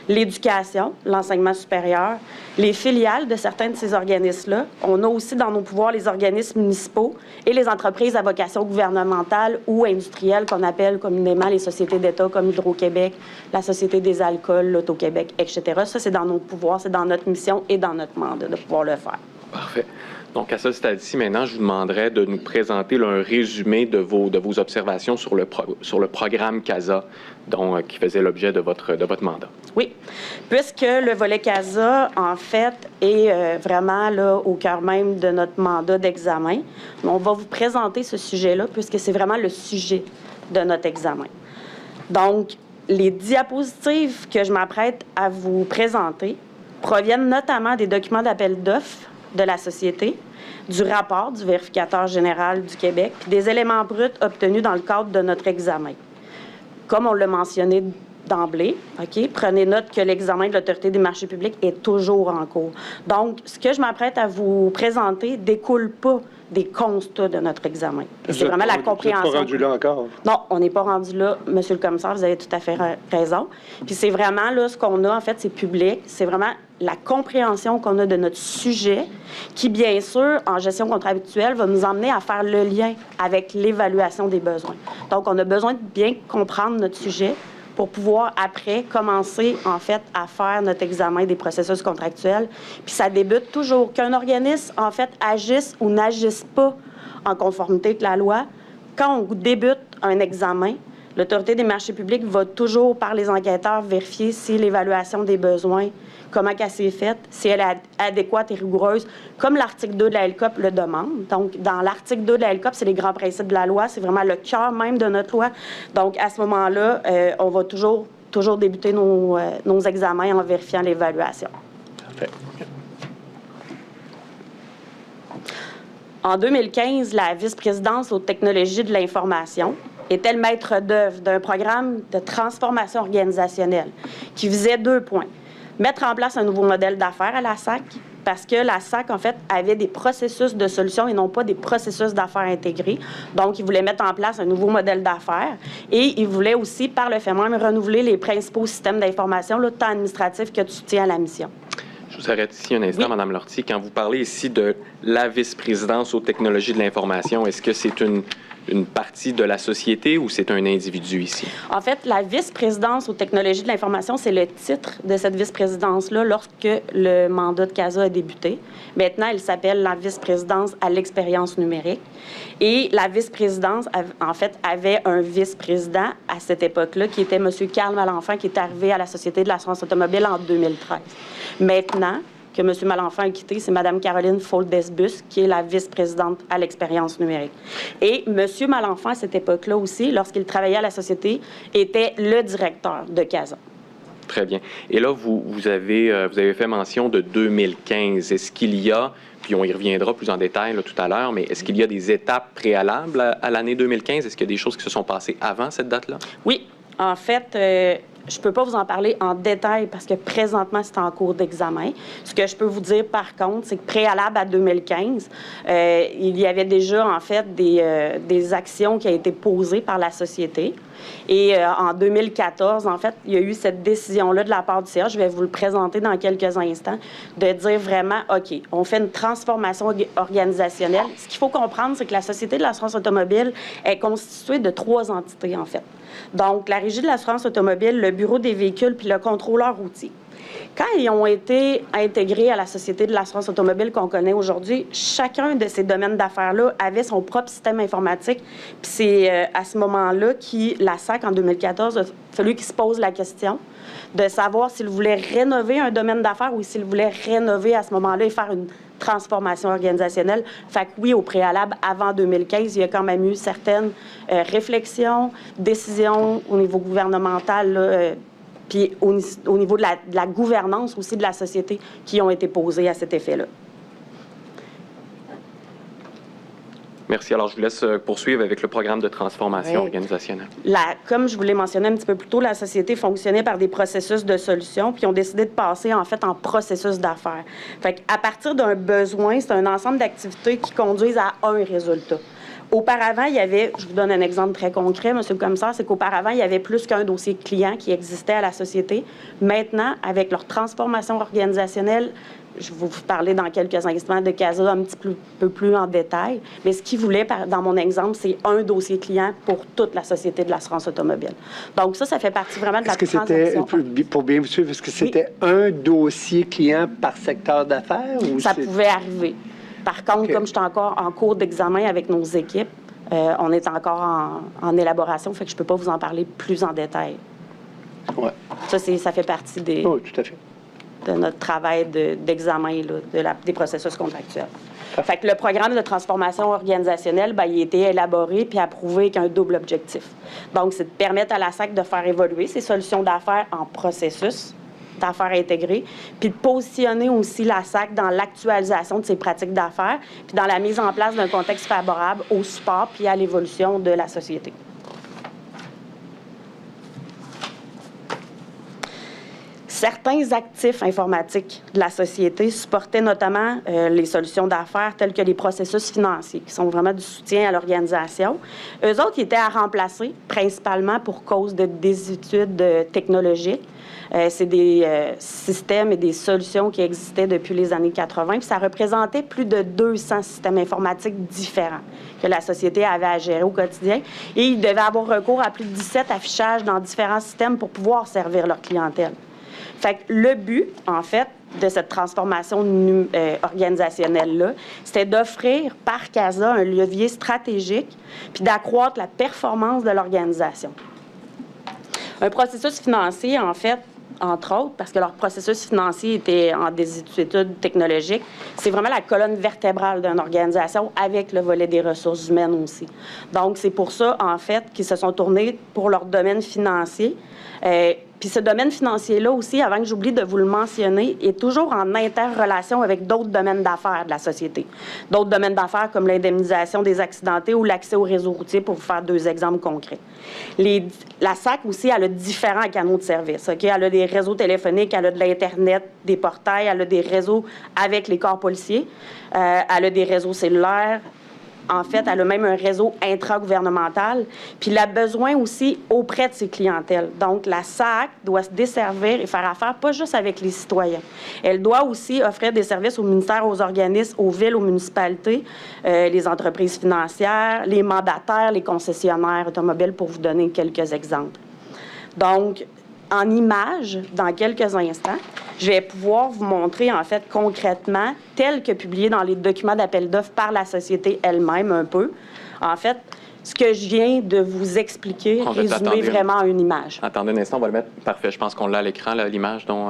l'éducation, l'enseignement supérieur, les filiales de certains de ces organismes-là. On a aussi dans nos pouvoirs les organismes municipaux et les entreprises à vocation gouvernementale ou industrielle qu'on appelle communément les sociétés d'État comme Hydro-Québec, la Société des alcools, l'Auto-Québec, etc. Ça, c'est dans nos pouvoirs, c'est dans notre mission et dans notre mandat de pouvoir le faire. Parfait. Donc, à ce stade-ci, maintenant, je vous demanderais de nous présenter là, un résumé de vos observations sur le programme CASA qui faisait l'objet de votre mandat. Oui, puisque le volet CASA, en fait, est vraiment là, au cœur même de notre mandat d'examen, on va vous présenter ce sujet-là, puisque c'est vraiment le sujet de notre examen. Donc, les diapositives que je m'apprête à vous présenter proviennent notamment des documents d'appel d'offres de la société, du rapport du vérificateur général du Québec, puis des éléments bruts obtenus dans le cadre de notre examen. Comme on l'a mentionné d'emblée, OK, prenez note que l'examen de l'Autorité des marchés publics est toujours en cours. Donc, ce que je m'apprête à vous présenter découle pas des constats de notre examen. C'est vraiment la compréhension. Vous n'êtes pas rendu là encore? Non, on n'est pas rendu là, Monsieur le commissaire, vous avez tout à fait raison. Puis c'est vraiment là, ce qu'on a, en fait, c'est public. C'est vraiment la compréhension qu'on a de notre sujet qui, bien sûr, en gestion contractuelle, va nous emmener à faire le lien avec l'évaluation des besoins. Donc, on a besoin de bien comprendre notre sujet pour pouvoir, après, commencer, en fait, à faire notre examen des processus contractuels. Puis ça débute toujours. Qu'un organisme, en fait, agisse ou n'agisse pas en conformité avec la loi, quand on débute un examen, l'Autorité des marchés publics va toujours, par les enquêteurs, vérifier si l'évaluation des besoins, comment elle s'est faite, si elle est adéquate et rigoureuse, comme l'article 2 de la LCOP le demande. Donc, dans l'article 2 de la LCOP, c'est les grands principes de la loi, c'est vraiment le cœur même de notre loi. Donc, à ce moment-là, on va toujours débuter nos examens en vérifiant l'évaluation. Parfait. En 2015, la vice-présidence aux technologies de l'information était le maître d'œuvre d'un programme de transformation organisationnelle qui visait 2 points. mettre en place un nouveau modèle d'affaires à la SAC, parce que la SAC, en fait, avait des processus de solutions et non pas des processus d'affaires intégrés. Donc, ils voulaient mettre en place un nouveau modèle d'affaires et ils voulaient aussi, par le fait même, renouveler les principaux systèmes d'information, là, tant administratifs que de soutien à la mission. Je vous arrête ici un instant, oui. Mme Lortie. Quand vous parlez ici de la vice-présidence aux technologies de l'information, est-ce que c'est une partie de la société ou c'est un individu ici? En fait, la vice-présidence aux technologies de l'information, c'est le titre de cette vice-présidence-là lorsque le mandat de CASA a débuté. Maintenant, elle s'appelle la vice-présidence à l'expérience numérique. Et la vice-présidence, en fait, avait un vice-président à cette époque-là qui était M. Carl Malenfant, qui est arrivé à la Société de l'assurance automobile en 2013. Maintenant que M. Malenfant a quitté, c'est Mme Caroline Foldesbus, qui est la vice-présidente à l'expérience numérique. Et M. Malenfant, à cette époque-là aussi, lorsqu'il travaillait à la Société, était le directeur de CASA. Très bien. Et là, vous avez fait mention de 2015. Est-ce qu'il y a, puis on y reviendra plus en détail là, tout à l'heure, mais est-ce qu'il y a des étapes préalables à l'année 2015? Est-ce qu'il y a des choses qui se sont passées avant cette date-là? Oui. En fait, je ne peux pas vous en parler en détail parce que présentement, c'est en cours d'examen. Ce que je peux vous dire, par contre, c'est que préalable à 2015, il y avait déjà, en fait, des actions qui ont été posées par la Société. Et en 2014, en fait, il y a eu cette décision-là de la part du CA, je vais vous le présenter dans quelques instants, de dire vraiment, OK, on fait une transformation organisationnelle. Ce qu'il faut comprendre, c'est que la Société de l'assurance automobile est constituée de 3 entités, en fait. Donc, la Régie de l'assurance automobile, le Bureau des véhicules puis le contrôleur routier. Quand ils ont été intégrés à la Société de l'assurance automobile qu'on connaît aujourd'hui, chacun de ces domaines d'affaires-là avait son propre système informatique. Puis c'est à ce moment-là que la SAC, en 2014, a fallu qu'il se pose la question de savoir s'il voulait rénover un domaine d'affaires ou s'il voulait rénover à ce moment-là et faire une transformation organisationnelle. Fait que oui, au préalable, avant 2015, il y a quand même eu certaines réflexions, décisions au niveau gouvernemental, là, puis au niveau de la gouvernance aussi de la société qui ont été posées à cet effet-là. Merci. Alors, je vous laisse poursuivre avec le programme de transformation organisationnelle. Comme je vous l'ai mentionné un petit peu plus tôt, la société fonctionnait par des processus de solutions, puis ont décidé de passer, en fait, en processus d'affaires. Fait qu'à partir d'un besoin, c'est un ensemble d'activités qui conduisent à un résultat. Auparavant, il y avait, je vous donne un exemple très concret, M. le commissaire, c'est qu'auparavant, il y avait plus qu'un dossier client qui existait à la société. Maintenant, avec leur transformation organisationnelle, je vais vous parler dans quelques instants de CASA un petit peu plus en détail, mais ce qu'ils voulaient, dans mon exemple, c'est un dossier client pour toute la Société de l'assurance automobile. Donc ça fait partie vraiment de la transaction. Pour bien vous suivre, est-ce que c'était un dossier client par secteur d'affaires? Ça pouvait arriver. Par contre, comme je suis encore en cours d'examen avec nos équipes, on est encore en élaboration, fait que je ne peux pas vous en parler plus en détail. Ouais. Ça fait partie des... Oui, tout à fait. De notre travail d'examen des processus contractuels. Fait que le programme de transformation organisationnelle, il a été élaboré puis approuvé avec un double objectif. Donc, c'est de permettre à la SAC de faire évoluer ses solutions d'affaires en processus d'affaires intégrés, puis de positionner aussi la SAC dans l'actualisation de ses pratiques d'affaires, puis dans la mise en place d'un contexte favorable au support puis à l'évolution de la société. Certains actifs informatiques de la société supportaient notamment les solutions d'affaires telles que les processus financiers, qui sont vraiment du soutien à l'organisation. Eux autres, ils étaient à remplacer, principalement pour cause de désuétude technologique. C'est des systèmes et des solutions qui existaient depuis les années 80, puis ça représentait plus de 200 systèmes informatiques différents que la société avait à gérer au quotidien. Et ils devaient avoir recours à plus de 17 affichages dans différents systèmes pour pouvoir servir leur clientèle. Fait que le but, en fait, de cette transformation organisationnelle-là, c'était d'offrir par CASA un levier stratégique puis d'accroître la performance de l'organisation. Un processus financier, en fait, entre autres, parce que leur processus financier était en désuétude technologique, c'est vraiment la colonne vertébrale d'une organisation avec le volet des ressources humaines aussi. Donc, c'est pour ça, en fait, qu'ils se sont tournés pour leur domaine financier. Puis ce domaine financier-là aussi, avant que j'oublie de vous le mentionner, est toujours en interrelation avec d'autres domaines d'affaires de la société. D'autres domaines d'affaires comme l'indemnisation des accidentés ou l'accès au réseau routier, pour vous faire 2 exemples concrets. La SAC aussi, elle a différents canaux de service. Okay? Elle a des réseaux téléphoniques, elle a de l'Internet, des portails, elle a des réseaux avec les corps policiers, elle a des réseaux cellulaires. En fait, elle a même un réseau intragouvernemental. Puis elle a besoin aussi auprès de ses clientèles. Donc, la SAC doit se desservir et faire affaire pas juste avec les citoyens. Elle doit aussi offrir des services aux ministères, aux organismes, aux villes, aux municipalités, les entreprises financières, les mandataires, les concessionnaires automobiles, pour vous donner quelques exemples. Donc, en images, dans quelques instants, je vais pouvoir vous montrer, en fait, concrètement, tel que publié dans les documents d'appel d'offres par la société elle-même, un peu. En fait, ce que je viens de vous expliquer, résumé vraiment en une image. Attendez un instant, on va le mettre. Parfait, je pense qu'on l'a à l'écran, l'image dont...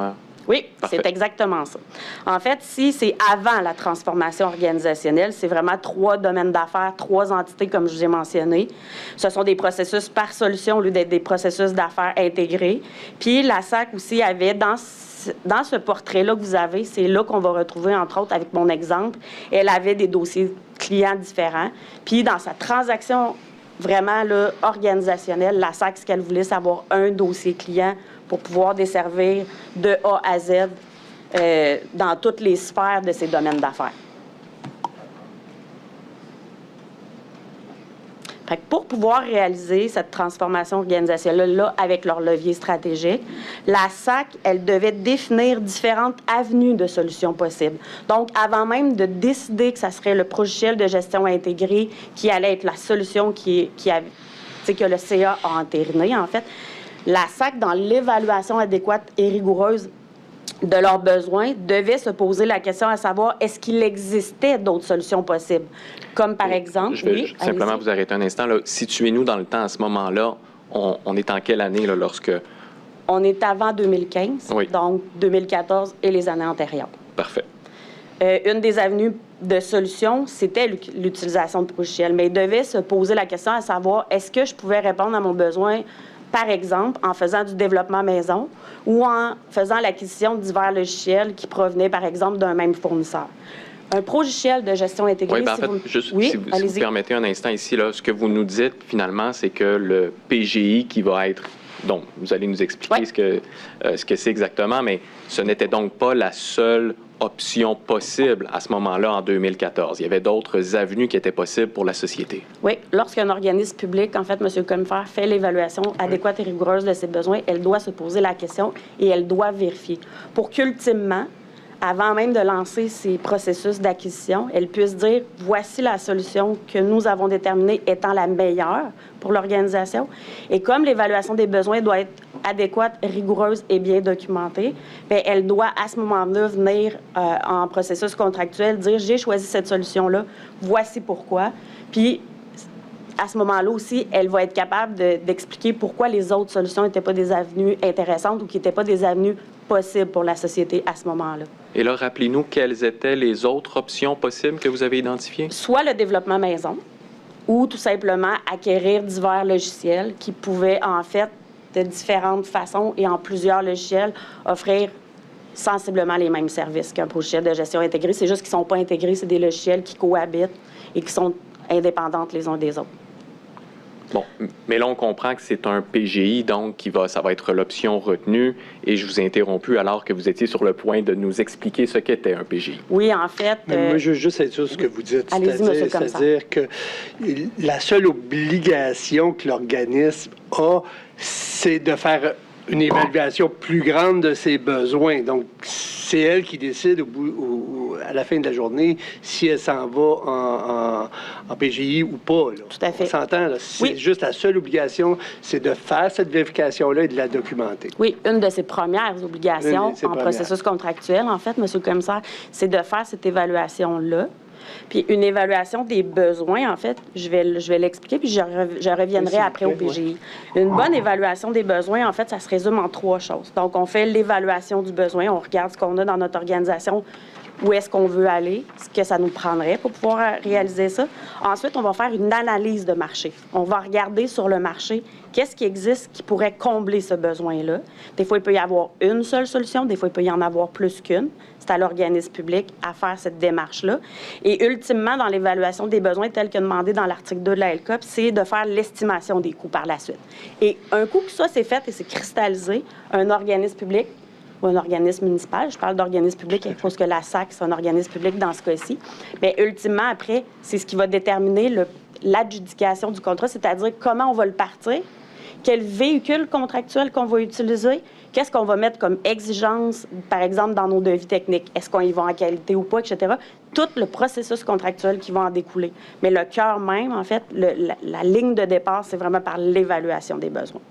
Oui, c'est exactement ça. En fait, si c'est avant la transformation organisationnelle, c'est vraiment 3 domaines d'affaires, 3 entités, comme je vous ai mentionné. Ce sont des processus par solution au lieu d'être des processus d'affaires intégrés. Puis la SAC aussi avait, dans ce portrait-là que vous avez, c'est là qu'on va retrouver, entre autres, avec mon exemple, elle avait des dossiers clients différents. Puis dans sa transaction vraiment là, organisationnelle, la SAC, ce qu'elle voulait, c'est avoir un dossier client pour pouvoir desservir de A à Z dans toutes les sphères de ces domaines d'affaires. Fait que pour pouvoir réaliser cette transformation organisationnelle-là avec leur levier stratégique, la SAC, elle devait définir différentes avenues de solutions possibles. Donc, avant même de décider que ça serait le logiciel de gestion intégré qui allait être la solution que le CA a entériné, en fait, la SAC, dans l'évaluation adéquate et rigoureuse de leurs besoins, devait se poser la question à savoir, est-ce qu'il existait d'autres solutions possibles? Comme par exemple... Je vais simplement vous arrêter un instant. Situez-nous dans le temps à ce moment-là. On est en quelle année là, lorsque... On est avant 2015, donc 2014 et les années antérieures. Parfait. Une des avenues de solution, c'était l'utilisation de logiciels, mais il devait se poser la question à savoir, est-ce que je pouvais répondre à mon besoin, par exemple, en faisant du développement maison ou en faisant l'acquisition de divers logiciels qui provenaient, par exemple, d'un même fournisseur. Un logiciel de gestion intégrée... Oui, en fait, juste si vous permettez un instant ici, là, ce que vous nous dites, finalement, c'est que le PGI qui va être... Donc, vous allez nous expliquer ce que c'est exactement, mais ce n'était donc pas la seule option possible à ce moment-là, en 2014. Il y avait d'autres avenues qui étaient possibles pour la société. Oui. Lorsqu'un organisme public, en fait, M. le commissaire, fait l'évaluation adéquate et rigoureuse de ses besoins, elle doit se poser la question et elle doit vérifier. Pour qu'ultimement, avant même de lancer ces processus d'acquisition, elle puisse dire « voici la solution que nous avons déterminée étant la meilleure pour l'organisation ». Et comme l'évaluation des besoins doit être adéquate, rigoureuse et bien documentée, bien, elle doit à ce moment-là venir en processus contractuel dire « j'ai choisi cette solution-là, voici pourquoi ». Puis, à ce moment-là aussi, elle va être capable d'expliquer pourquoi les autres solutions n'étaient pas des avenues intéressantes ou qui n'étaient pas des avenues possibles pour la société à ce moment-là. Et là, rappelez-nous quelles étaient les autres options possibles que vous avez identifiées? Soit le développement maison ou tout simplement acquérir divers logiciels qui pouvaient, en fait, de différentes façons et en plusieurs logiciels, offrir sensiblement les mêmes services qu'un logiciel de gestion intégrée. C'est juste qu'ils ne sont pas intégrés, c'est des logiciels qui cohabitent et qui sont indépendantes les uns des autres. Bon, mais là, on comprend que c'est un PGI, donc ça va être l'option retenue. Et je vous ai interrompu alors que vous étiez sur le point de nous expliquer ce qu'était un PGI. Oui, en fait... moi, je veux juste être sûr de ce que vous dites. C'est-à-dire que la seule obligation que l'organisme a, c'est de faire une évaluation plus grande de ses besoins. Donc, c'est elle qui décide à la fin de la journée si elle s'en va en PGI ou pas. Là. Tout à fait. On s'entend, c'est juste la seule obligation, c'est de faire cette vérification-là et de la documenter. Oui, une de ses premières obligations processus contractuel, en fait, M. le commissaire, c'est de faire cette évaluation-là. Puis une évaluation des besoins, en fait, je vais l'expliquer, puis je reviendrai après au PGI. Une bonne évaluation des besoins, en fait, ça se résume en 3 choses. Donc, on fait l'évaluation du besoin, on regarde ce qu'on a dans notre organisation où est-ce qu'on veut aller, ce que ça nous prendrait pour pouvoir réaliser ça. Ensuite, on va faire une analyse de marché. On va regarder sur le marché qu'est-ce qui existe qui pourrait combler ce besoin-là. Des fois, il peut y avoir une seule solution, des fois, il peut y en avoir plus qu'une. C'est à l'organisme public à faire cette démarche-là. Et ultimement, dans l'évaluation des besoins, tel que demandé dans l'article 2 de la LCOP, c'est de faire l'estimation des coûts par la suite. Et un coup que ça, c'est fait et c'est cristallisé, un organisme public ou un organisme municipal, je parle d'organisme public, il faut que la SAC, c'est un organisme public dans ce cas-ci, mais ultimement, après, c'est ce qui va déterminer l'adjudication du contrat, c'est-à-dire comment on va le partir, quel véhicule contractuel qu'on va utiliser, qu'est-ce qu'on va mettre comme exigence, par exemple, dans nos devis techniques, est-ce qu'on y va en qualité ou pas, etc. Tout le processus contractuel qui va en découler. Mais le cœur même, en fait, la ligne de départ, c'est vraiment par l'évaluation des besoins.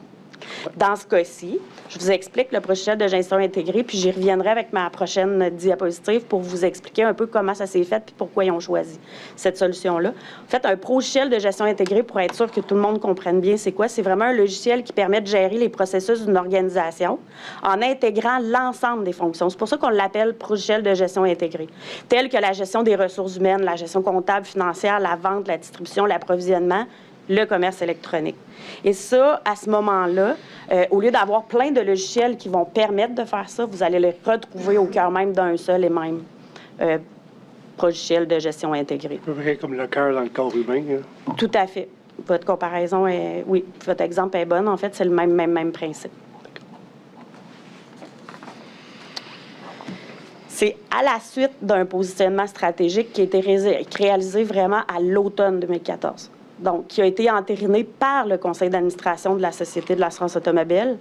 Dans ce cas-ci, je vous explique le logiciel de gestion intégrée, puis j'y reviendrai avec ma prochaine diapositive pour vous expliquer un peu comment ça s'est fait puis pourquoi ils ont choisi cette solution-là. En fait, un logiciel de gestion intégrée, pour être sûr que tout le monde comprenne bien c'est quoi, c'est vraiment un logiciel qui permet de gérer les processus d'une organisation en intégrant l'ensemble des fonctions. C'est pour ça qu'on l'appelle logiciel de gestion intégrée, tel que la gestion des ressources humaines, la gestion comptable, financière, la vente, la distribution, l'approvisionnement, le commerce électronique. Et ça, à ce moment-là, au lieu d'avoir plein de logiciels qui vont permettre de faire ça, vous allez les retrouver au cœur même d'un seul et même logiciel de gestion intégrée. À peu près comme le cœur dans le corps humain. Hein? Tout à fait. Votre comparaison est... Oui, votre exemple est bonne. En fait, c'est le même principe. C'est à la suite d'un positionnement stratégique qui a été réalisé vraiment à l'automne 2014. Donc, qui a été entériné par le conseil d'administration de la Société de l'assurance automobile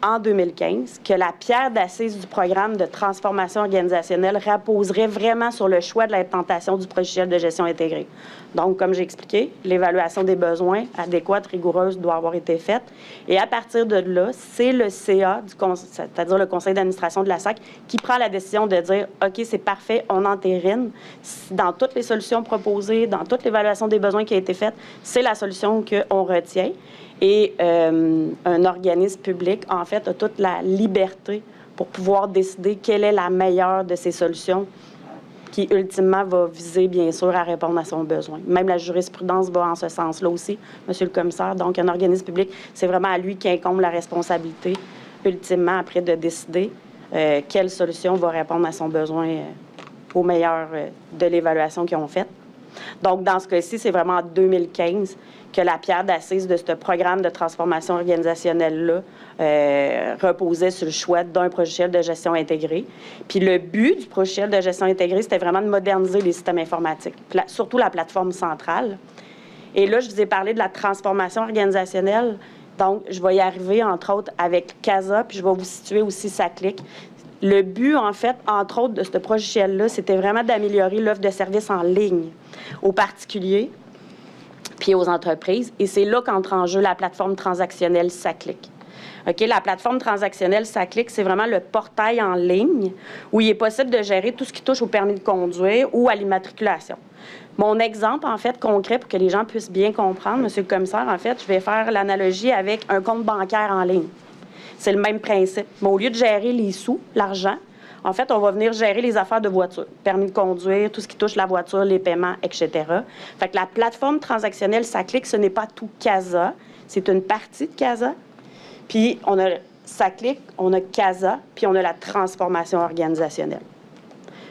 en 2015, que la pierre d'assise du programme de transformation organisationnelle reposerait vraiment sur le choix de l'implantation du logiciel de gestion intégrée. Donc, comme j'ai expliqué, l'évaluation des besoins adéquate, rigoureuse, doit avoir été faite. Et à partir de là, c'est le CA, c'est-à-dire le conseil d'administration de la SAC, qui prend la décision de dire « OK, c'est parfait, on entérine. Dans toutes les solutions proposées, dans toute l'évaluation des besoins qui a été faite, c'est la solution qu'on retient. » Et un organisme public, en fait, a toute la liberté pour pouvoir décider quelle est la meilleure de ces solutions qui, ultimement, va viser, bien sûr, à répondre à son besoin. Même la jurisprudence va en ce sens-là aussi, Monsieur le commissaire. Donc, un organisme public, c'est vraiment à lui qui incombe la responsabilité, ultimement, après, de décider quelle solution va répondre à son besoin au meilleur de l'évaluation qu'ils ont faite. Donc, dans ce cas-ci, c'est vraiment en 2015 que la pierre d'assise de ce programme de transformation organisationnelle-là reposait sur le choix d'un logiciel de gestion intégrée. Puis le but du logiciel de gestion intégrée, c'était vraiment de moderniser les systèmes informatiques, surtout la plateforme centrale. Et là, je vous ai parlé de la transformation organisationnelle. Donc, je vais y arriver, entre autres, avec CASA, puis je vais vous situer aussi SACLIC. Le but, en fait, entre autres, de ce logiciel-là, c'était vraiment d'améliorer l'offre de services en ligne aux particuliers puis aux entreprises. Et c'est là qu'entre en jeu la plateforme transactionnelle SACLIC. OK? La plateforme transactionnelle SACLIC, c'est vraiment le portail en ligne où il est possible de gérer tout ce qui touche au permis de conduire ou à l'immatriculation. Mon exemple, en fait, concret, pour que les gens puissent bien comprendre, Monsieur le commissaire, en fait, je vais faire l'analogie avec un compte bancaire en ligne. C'est le même principe. Mais au lieu de gérer les sous, l'argent, en fait, on va venir gérer les affaires de voiture, permis de conduire, tout ce qui touche la voiture, les paiements, etc. Fait que la plateforme transactionnelle SACLIC, ce n'est pas tout CASA, c'est une partie de CASA. Puis on a SACLIC, on a CASA, puis on a la transformation organisationnelle.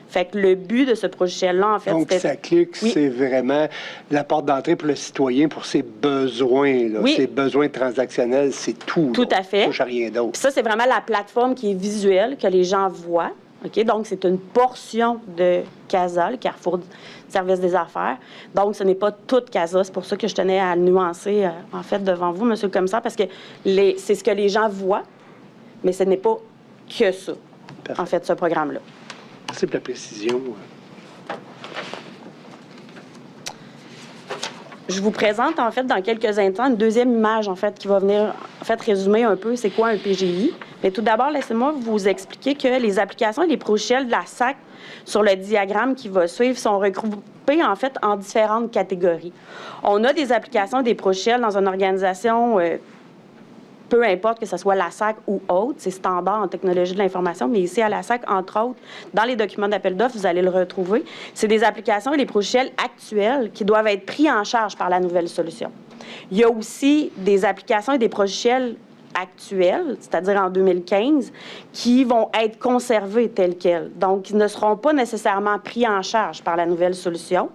Fait que le but de ce logiciel-là, en fait, donc, SACLIC, oui, c'est vraiment la porte d'entrée pour le citoyen, pour ses besoins, là. Oui. Ses besoins transactionnels, c'est tout. Tout à fait. Il ne touche à rien d'autre. Puis ça, c'est vraiment la plateforme qui est visuelle, que les gens voient. OK? Donc, c'est une portion de CASA, le Carrefour du service des affaires. Donc, ce n'est pas toute CASA. C'est pour ça que je tenais à le nuancer, en fait, devant vous, Monsieur le commissaire, parce que c'est ce que les gens voient, mais ce n'est pas que ça, en fait, ce programme-là. Merci pour la précision. Je vous présente, en fait, dans quelques instants, une deuxième image, en fait, qui va venir, en fait, résumer un peu c'est quoi un PGI. Mais tout d'abord, laissez-moi vous expliquer que les applications et les logiciels de la SAC sur le diagramme qui va suivre sont regroupés, en fait, en différentes catégories. On a des applications et des logiciels dans une organisation peu importe que ce soit la SAC ou autre, c'est standard en technologie de l'information, mais ici à la SAC, entre autres, dans les documents d'appel d'offres, vous allez le retrouver, c'est des applications et des logiciels actuels qui doivent être pris en charge par la nouvelle solution. Il y a aussi des applications et des logiciels actuels, c'est-à-dire en 2015, qui vont être conservés tels quels. Donc, ils ne seront pas nécessairement pris en charge par la nouvelle solution.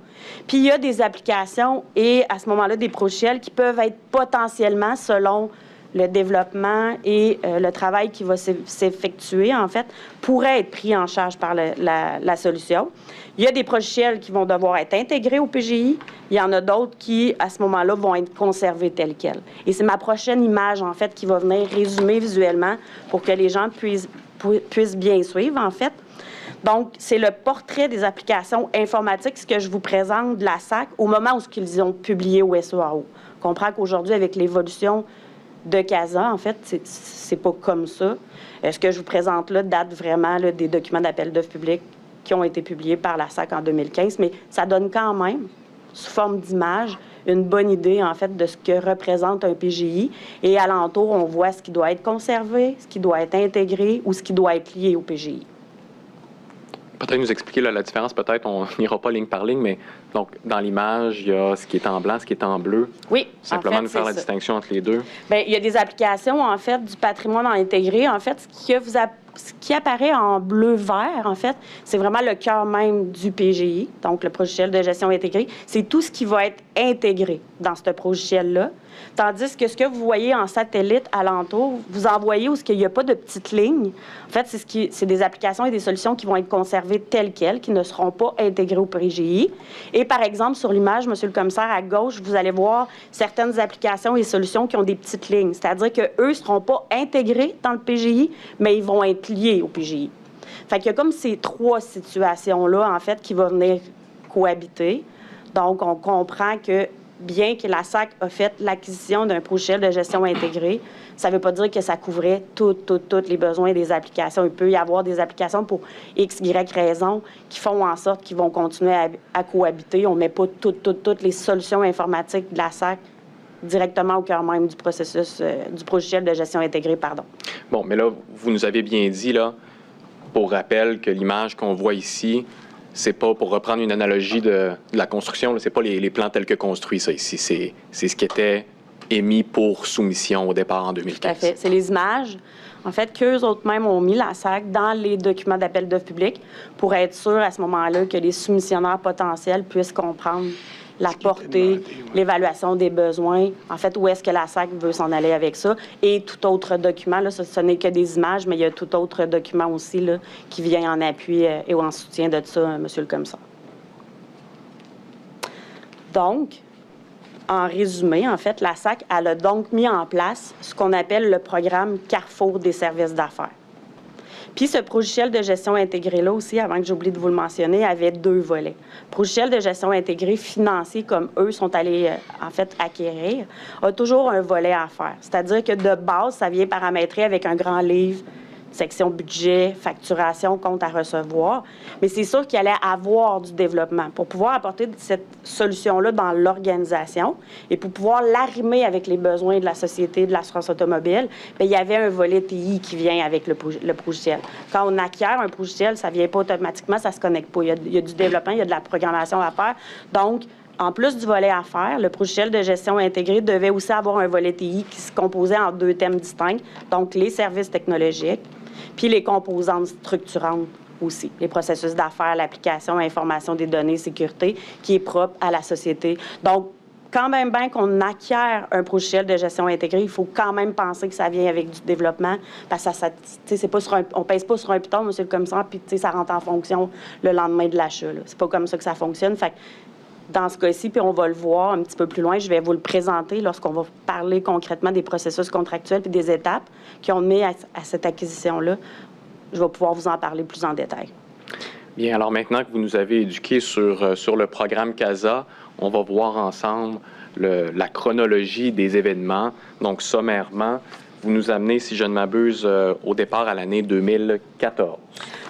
Puis, il y a des applications et, à ce moment-là, des logiciels qui peuvent être potentiellement, selon le développement et le travail qui va s'effectuer, en fait, pourraient être pris en charge par la solution. Il y a des logiciels qui vont devoir être intégrés au PGI. Il y en a d'autres qui, à ce moment-là, vont être conservés tels quels. Et c'est ma prochaine image, en fait, qui va venir résumer visuellement pour que les gens puissent bien suivre, en fait. Donc, c'est le portrait des applications informatiques, ce que je vous présente de la SAC au moment où ils ont publié au SEAO. On comprend qu'aujourd'hui, avec l'évolution de CASA, en fait, c'est pas comme ça. Ce que je vous présente là date vraiment là, des documents d'appel d'offres publics qui ont été publiés par la SAC en 2015, mais ça donne quand même, sous forme d'image, une bonne idée, en fait, de ce que représente un PGI. Et alentour, on voit ce qui doit être conservé, ce qui doit être intégré ou ce qui doit être lié au PGI. Peut-être nous expliquer là, la différence, peut-être on n'ira pas ligne par ligne, mais donc dans l'image, il y a ce qui est en blanc, ce qui est en bleu. Oui. Simplement en fait, nous faire la distinction entre les deux. Bien, il y a des applications, en fait, du patrimoine intégré. En fait, ce qui apparaît en bleu-vert, en fait, c'est vraiment le cœur même du PGI, donc le logiciel de gestion intégrée. C'est tout ce qui va être intégré dans ce logiciel-là. Tandis que ce que vous voyez en satellite alentour, vous en voyez où il n'y a pas de petites lignes. En fait, c'est des applications et des solutions qui vont être conservées telles quelles, qui ne seront pas intégrées au PGI. Et par exemple, sur l'image, Monsieur le commissaire, à gauche, vous allez voir certaines applications et solutions qui ont des petites lignes. C'est-à-dire qu'eux ne seront pas intégrés dans le PGI, mais ils vont être liés au PGI. Fait qu'il y a comme ces trois situations-là, en fait, qui vont venir cohabiter. Donc, on comprend que bien que la SAC a fait l'acquisition d'un logiciel de gestion intégrée, ça ne veut pas dire que ça couvrait tous les besoins des applications. Il peut y avoir des applications pour X, Y raisons qui font en sorte qu'ils vont continuer à cohabiter. On ne met pas toutes les solutions informatiques de la SAC directement au cœur même du processus, du logiciel de gestion intégrée, pardon. Bon, mais là, vous nous avez bien dit, là, pour rappel, que l'image qu'on voit ici, c'est pas, pour reprendre une analogie de la construction, c'est pas les plans tels que construits, ça, ici. C'est ce qui était émis pour soumission au départ en 2015. Tout à fait. C'est les images, en fait, qu'eux autres mêmes ont mis, la SAC, dans les documents d'appel d'offres publics pour être sûr, à ce moment-là, que les soumissionnaires potentiels puissent comprendre la portée, l'évaluation des besoins, en fait, où est-ce que la SAC veut s'en aller avec ça, et tout autre document, là, ce n'est que des images, mais il y a tout autre document aussi, là, qui vient en appui et en soutien de ça, Monsieur le commissaire. Donc, en résumé, en fait, la SAC, elle a donc mis en place ce qu'on appelle le programme Carrefour des services d'affaires. Puis ce logiciel de gestion intégrée-là aussi, avant que j'oublie de vous le mentionner, avait deux volets. Le logiciel de gestion intégrée financier, comme eux sont allés, en fait, acquérir, a toujours un volet à faire. C'est-à-dire que de base, ça vient paramétrer avec un grand livre, section budget, facturation, compte à recevoir. Mais c'est sûr qu'il allait avoir du développement. Pour pouvoir apporter cette solution-là dans l'organisation et pour pouvoir l'arrimer avec les besoins de la société de l'assurance automobile, bien, il y avait un volet TI qui vient avec le logiciel. Quand on acquiert un logiciel, ça ne vient pas automatiquement, ça ne se connecte pas. Il y a du développement, il y a de la programmation à faire. Donc, en plus du volet à faire, le logiciel de gestion intégrée devait aussi avoir un volet TI qui se composait en deux thèmes distincts, donc les services technologiques puis les composantes structurantes aussi, les processus d'affaires, l'application, information des données, sécurité, qui est propre à la société. Donc, quand même bien qu'on acquiert un logiciel de gestion intégrée, il faut quand même penser que ça vient avec du développement, parce que ça c'est pas on pèse pas sur un piton, monsieur le commissaire, puis ça rentre en fonction le lendemain de l'achat. C'est pas comme ça que ça fonctionne. Fait que, dans ce cas-ci, puis on va le voir un petit peu plus loin, je vais vous le présenter lorsqu'on va parler concrètement des processus contractuels et des étapes qui ont mené à cette acquisition-là. Je vais pouvoir vous en parler plus en détail. Bien, alors maintenant que vous nous avez éduqués sur le programme CASA, on va voir ensemble la chronologie des événements. Donc, sommairement, vous nous amenez, si je ne m'abuse, au départ à l'année 2014.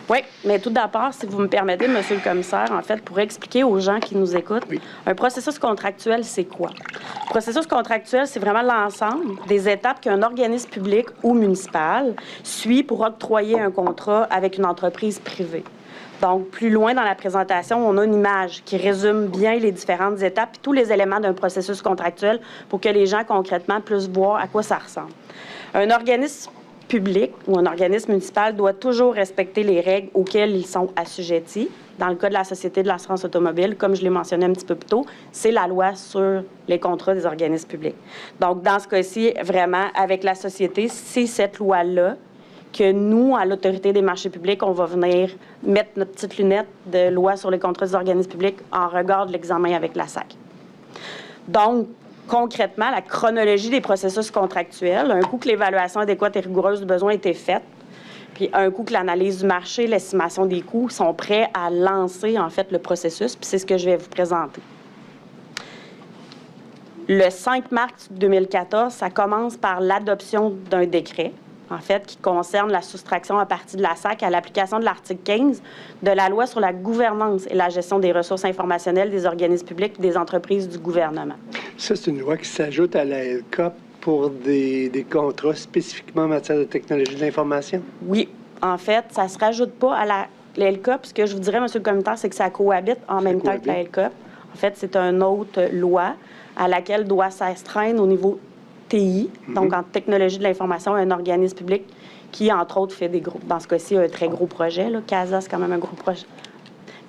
Oui, mais tout d'abord, si vous me permettez, Monsieur le commissaire, en fait, pour expliquer aux gens qui nous écoutent, un processus contractuel, c'est quoi? Le processus contractuel, c'est vraiment l'ensemble des étapes qu'un organisme public ou municipal suit pour octroyer un contrat avec une entreprise privée. Donc, plus loin dans la présentation, on a une image qui résume bien les différentes étapes et tous les éléments d'un processus contractuel pour que les gens, concrètement, puissent voir à quoi ça ressemble. Un organisme public ou un organisme municipal doit toujours respecter les règles auxquelles ils sont assujettis. Dans le cas de la Société de l'assurance automobile, comme je l'ai mentionné un petit peu plus tôt, c'est la loi sur les contrats des organismes publics. Donc, dans ce cas-ci, vraiment, avec la Société, c'est cette loi-là que nous, à l'Autorité des marchés publics, on va venir mettre notre petite lunette de loi sur les contrats des organismes publics en regard de l'examen avec la SAC. Donc, concrètement, la chronologie des processus contractuels, un coup que l'évaluation adéquate et rigoureuse du besoin a été faite, puis un coup que l'analyse du marché, l'estimation des coûts sont prêts à lancer, en fait, le processus, puis c'est ce que je vais vous présenter. Le 5 mars 2014, ça commence par l'adoption d'un décret, en fait, qui concerne la soustraction à partir de la SAC à l'application de l'article 15 de la loi sur la gouvernance et la gestion des ressources informationnelles des organismes publics et des entreprises du gouvernement. Ça, c'est une loi qui s'ajoute à la LCOP pour des contrats spécifiquement en matière de technologie de l'information? Oui. En fait, ça ne se rajoute pas à la LCOP. Ce que je vous dirais, M. le commissaire, c'est que ça cohabite en même temps que la LCOP. En fait, c'est une autre loi à laquelle doit s'astreindre au niveau TI, donc en technologie de l'information, un organisme public qui, entre autres, fait des groupes. Dans ce cas-ci, un très gros projet. Là. CASA, c'est quand même un gros projet.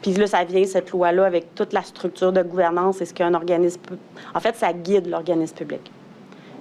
Puis là, ça vient, cette loi-là, avec toute la structure de gouvernance et ce qu'un organisme... En fait, ça guide l'organisme public.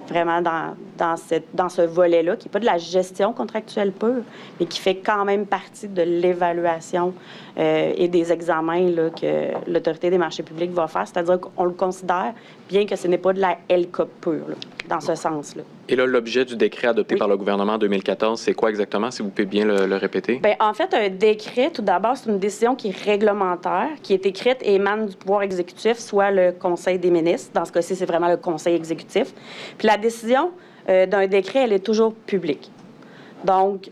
Vraiment dans ce volet-là, qui n'est pas de la gestion contractuelle pure, mais qui fait quand même partie de l'évaluation et des examens là, que l'Autorité des marchés publics va faire. C'est-à-dire qu'on le considère, bien que ce n'est pas de la LCOP pure, là, dans ce sens-là. Et là, l'objet du décret adopté par le gouvernement en 2014, c'est quoi exactement, si vous pouvez bien le répéter? Bien, en fait, un décret, tout d'abord, c'est une décision qui est réglementaire, qui est écrite et émane du pouvoir exécutif, soit le Conseil des ministres. Dans ce cas-ci, c'est vraiment le Conseil exécutif. Puis la décision d'un décret, elle est toujours publique. Donc,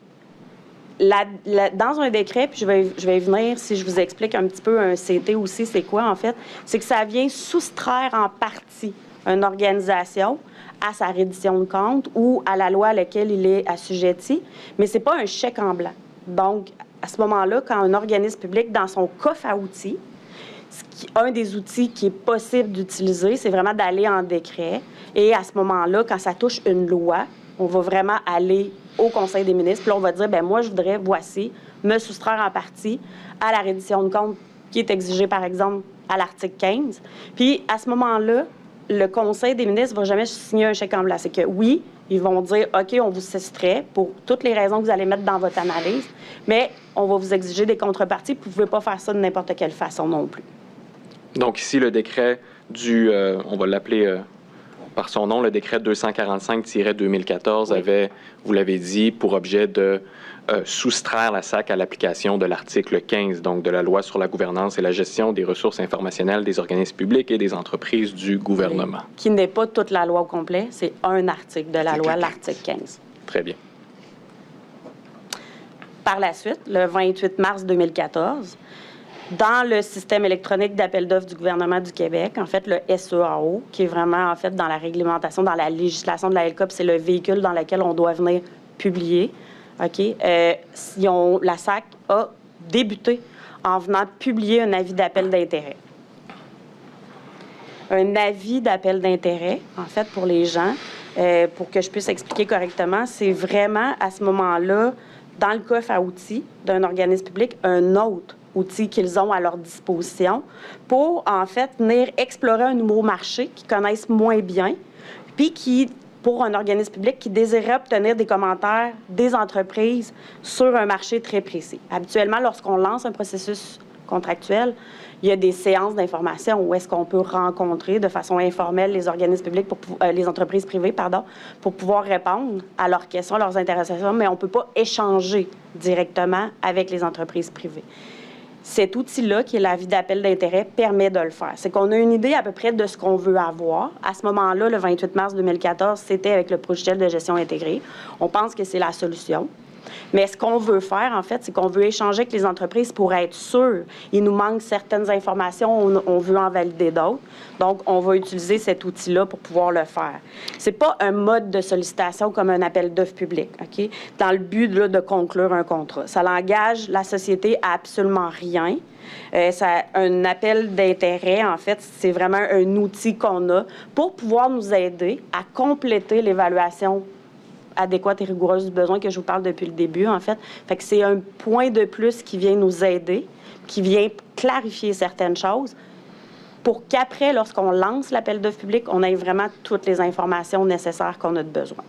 dans un décret, puis je vais y venir si je vous explique un petit peu un CT aussi, c'est quoi, en fait, c'est que ça vient soustraire en partie une organisation à sa reddition de compte ou à la loi à laquelle il est assujetti, mais ce n'est pas un chèque en blanc. Donc, à ce moment-là, quand un organisme public, dans son coffre à outils, un des outils qui est possible d'utiliser, c'est vraiment d'aller en décret. Et à ce moment-là, quand ça touche une loi, on va vraiment aller au Conseil des ministres, puis là, on va dire, bien, moi, je voudrais, voici, me soustraire en partie à la reddition de compte qui est exigée, par exemple, à l'article 15. Puis, à ce moment-là, le Conseil des ministres ne va jamais signer un chèque en blanc. C'est que, oui, ils vont dire, OK, on vous soustrait pour toutes les raisons que vous allez mettre dans votre analyse, mais on va vous exiger des contreparties, puis vous ne pouvez pas faire ça de n'importe quelle façon non plus. Donc, ici, le décret on va l'appeler par son nom, le décret 245-2014 avait, vous l'avez dit, pour objet de soustraire la SAC à l'application de l'article 15, donc de la loi sur la gouvernance et la gestion des ressources informationnelles des organismes publics et des entreprises du gouvernement. Oui, qui n'est pas toute la loi au complet, c'est un article de la loi, l'article 15. Très bien. Par la suite, le 28 mars 2014, dans le système électronique d'appel d'offres du gouvernement du Québec, en fait, le SEAO, qui est vraiment, en fait, dans la réglementation, dans la législation de la LCOP, c'est le véhicule dans lequel on doit venir publier. OK? La SAC a débuté en venant publier un avis d'appel d'intérêt. Un avis d'appel d'intérêt, en fait, pour les gens, pour que je puisse expliquer correctement, c'est vraiment, à ce moment-là, dans le coffre à outils d'un organisme public, un autre outil qu'ils ont à leur disposition pour, en fait, venir explorer un nouveau marché qu'ils connaissent moins bien, puis qui, pour un organisme public qui désirait obtenir des commentaires des entreprises sur un marché très précis. Habituellement, lorsqu'on lance un processus contractuel, il y a des séances d'information où est-ce qu'on peut rencontrer de façon informelle les organismes publics, les entreprises privées, pour pouvoir répondre à leurs questions, leurs interrogations, mais on ne peut pas échanger directement avec les entreprises privées. Cet outil-là, qui est l'avis d'appel d'intérêt, permet de le faire. C'est qu'on a une idée à peu près de ce qu'on veut avoir. À ce moment-là, le 28 mars 2014, c'était avec le logiciel de gestion intégrée. On pense que c'est la solution. Mais ce qu'on veut faire, en fait, c'est qu'on veut échanger avec les entreprises pour être sûr. Il nous manque certaines informations, on veut en valider d'autres. Donc, on va utiliser cet outil-là pour pouvoir le faire. C'est pas un mode de sollicitation comme un appel d'offres public, OK? Dans le but là, de conclure un contrat. Ça l'engage la société à absolument rien. Un appel d'intérêt, en fait, c'est vraiment un outil qu'on a pour pouvoir nous aider à compléter l'évaluation adéquate et rigoureuse du besoin que je vous parle depuis le début, en fait. Fait que c'est un point de plus qui vient nous aider, qui vient clarifier certaines choses pour qu'après, lorsqu'on lance l'appel d'offres public, on ait vraiment toutes les informations nécessaires qu'on a de besoin.